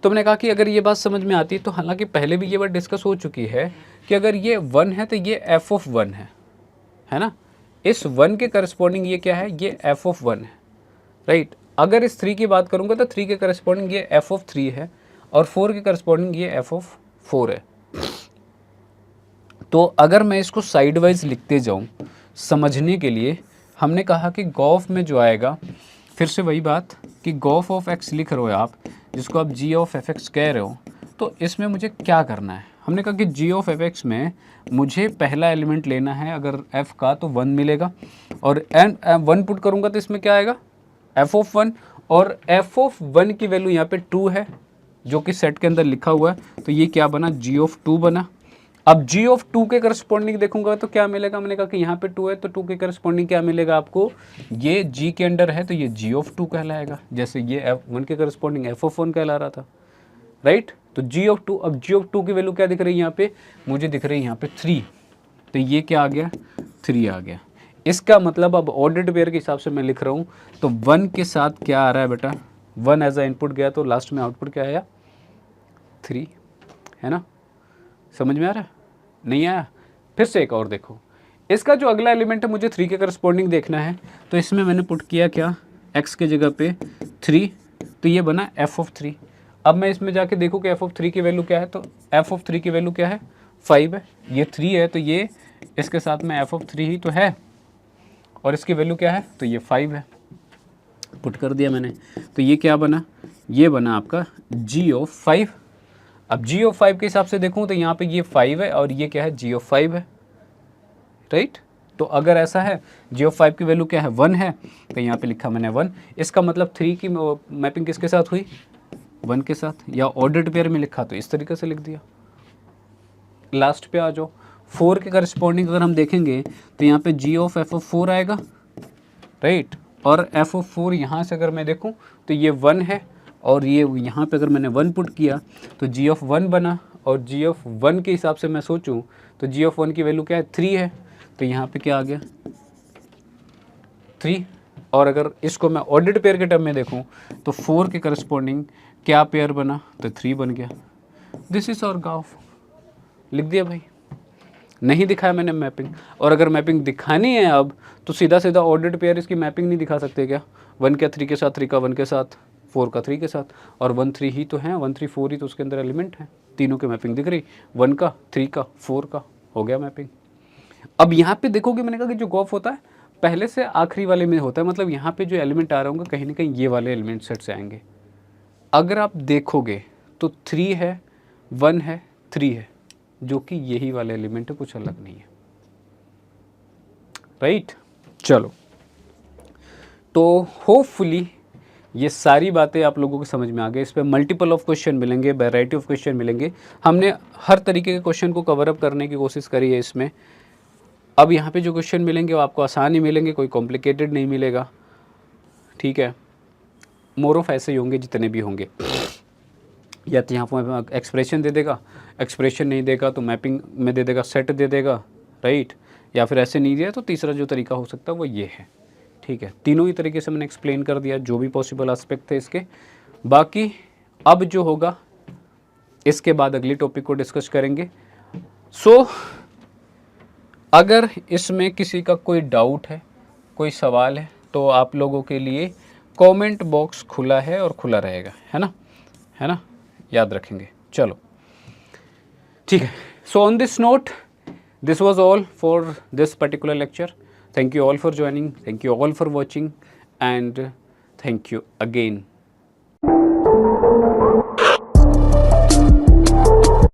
तो मैंने कहा कि अगर ये बात समझ में आती है तो, हालांकि पहले भी ये बात डिस्कस हो चुकी है कि अगर ये 1 है तो ये एफ ऑफ 1 है ना। इस 1 के करस्पॉन्डिंग ये क्या है, ये एफ ऑफ 1 है, राइट। अगर इस 3 की बात करूंगा तो 3 के करस्पॉन्डिंग ये एफ ऑफ 3 है, और 4 के करस्पॉन्डिंग ये एफ ऑफ 4 है। तो अगर मैं इसको साइड वाइज लिखते जाऊं समझने के लिए, हमने कहा कि गॉफ में जो आएगा, फिर से वही बात कि गॉफ ऑफ एक्स लिख रहे हो आप, जिसको आप जी ऑफ एफ एक्स कह रहे हो, तो इसमें मुझे क्या करना है। हमने कहा कि जी ऑफ एफ एक्स में मुझे पहला एलिमेंट लेना है, अगर एफ का तो 1 मिलेगा, और एंड 1 पुट करूँगा तो इसमें क्या आएगा, एफ ऑफ 1, और एफ ऑफ 1 की वैल्यू यहाँ पे 2 है जो कि सेट के अंदर लिखा हुआ है, तो ये क्या बना, जी ऑफ 2 बना। अब जी ऑफ 2 के करस्पॉन्डिंग देखूंगा तो क्या मिलेगा, मैंने कहा कि यहाँ पे 2 है तो 2 के करस्पॉन्डिंग क्या मिलेगा आपको, ये जी के अंडर है तो ये जी ऑफ 2 कहलाएगा, जैसे ये एफ 1 के करस्पॉन्डिंग एफ ऑफ 1 कहला रहा था, राइट। तो जी ऑफ 2, अब जी ऑफ 2 की वैल्यू क्या दिख रही है यहाँ पे, मुझे दिख रही है यहाँ पे 3, तो ये क्या आ गया, 3 आ गया। इसका मतलब अब ऑर्डर्ड पेयर के हिसाब से मैं लिख रहा हूँ, तो 1 के साथ क्या आ रहा है बेटा, 1 एज अ इनपुट गया तो लास्ट में आउटपुट क्या आया, 3, है ना। समझ में आ रहा है, नहीं आया। फिर से एक और देखो, इसका जो अगला एलिमेंट है मुझे 3 के करस्पॉन्डिंग देखना है, तो इसमें मैंने पुट किया क्या, x के जगह पे 3, तो ये बना f ऑफ 3। अब मैं इसमें जाके देखूँ कि f ऑफ 3 की वैल्यू क्या है, तो f ऑफ 3 की वैल्यू क्या है, 5 है, ये 3 है, तो ये इसके साथ में f ऑफ 3 ही तो है, और इसकी वैल्यू क्या है, तो ये 5 है, पुट कर दिया मैंने। तो ये क्या बना, ये बना आपका g ऑफ 5। अब g ऑफ 5 के हिसाब से देखूँ तो यहाँ पे ये 5 है और ये क्या है, g ऑफ 5 है, राइट। तो अगर ऐसा है g ऑफ 5 की वैल्यू क्या है, 1 है, तो यहाँ पे लिखा मैंने 1। इसका मतलब 3 की मैपिंग किसके साथ हुई, 1 के साथ, या ऑर्डर्ड पेयर में लिखा तो इस तरीके से लिख दिया। लास्ट पे आ जाओ, 4 के करस्पॉन्डिंग अगर हम देखेंगे तो यहाँ पे g ऑफ f ऑफ 4 आएगा, राइट। और f ऑफ 4 यहाँ से अगर मैं देखूँ तो ये 1 है, और ये यहाँ पे अगर मैंने 1 पुट किया तो g ऑफ 1 बना, और g ऑफ 1 के हिसाब से मैं सोचूं तो g ऑफ 1 की वैल्यू क्या है, 3 है, तो यहाँ पे क्या आ गया, 3। और अगर इसको मैं ऑर्डर्ड पेयर के टर्म में देखूं तो 4 के करस्पॉन्डिंग क्या पेयर बना, तो 3 बन गया। दिस इज आवर ग्राफ, लिख दिया भाई, नहीं दिखाया मैंने मैपिंग। और अगर मैपिंग दिखानी है अब तो सीधा सीधा ऑर्डर्ड पेयर इसकी मैपिंग नहीं दिखा सकते क्या, 1 का 3 के साथ, 3 का 1 के साथ, 4 का 3 के साथ, और 1 3 ही तो है, 1 3 4 ही तो उसके अंदर एलिमेंट है, तीनों की मैपिंग दिख रही, 1 का 3 का 4 का, हो गया मैपिंग। अब यहाँ पे देखोगे, मैंने कहा कि जो गॉफ होता है पहले से आखिरी वाले में होता है, मतलब यहाँ पे जो एलिमेंट आ रहे होंगे कहीं ना कहीं ये वाले एलिमेंट सेट से आएंगे। अगर आप देखोगे तो 3 है, 1 है, 3 है, जो कि यही वाले एलिमेंट है, कुछ अलग नहीं है, राइट। चलो, तो होपफुली ये सारी बातें आप लोगों को समझ में आ गई। इस पर मल्टीपल ऑफ क्वेश्चन मिलेंगे, वैरायटी ऑफ क्वेश्चन मिलेंगे, हमने हर तरीके के क्वेश्चन को कवर अप करने की कोशिश करी है इसमें। अब यहाँ पे जो क्वेश्चन मिलेंगे वो आपको आसान ही मिलेंगे, कोई कॉम्प्लिकेटेड नहीं मिलेगा, ठीक है। मोर ऑफ ऐसे ही होंगे जितने भी होंगे, या तो यहाँ पर एक्सप्रेशन दे देगा, एक्सप्रेशन नहीं देगा तो मैपिंग में दे देगा, सेट दे देगा, राइट, या फिर ऐसे नहीं दिया तो तीसरा जो तरीका हो सकता है वो ये है, ठीक है। तीनों ही तरीके से मैंने एक्सप्लेन कर दिया जो भी पॉसिबल एस्पेक्ट थे इसके। बाकी अब जो होगा इसके बाद अगली टॉपिक को डिस्कस करेंगे। सो अगर इसमें किसी का कोई डाउट है, कोई सवाल है, तो आप लोगों के लिए कमेंट बॉक्स खुला है और खुला रहेगा, है ना, याद रखेंगे। चलो ठीक है। So on this note, this was all for this particular lecture. Thank you all for joining, thank you all for watching, and thank you again.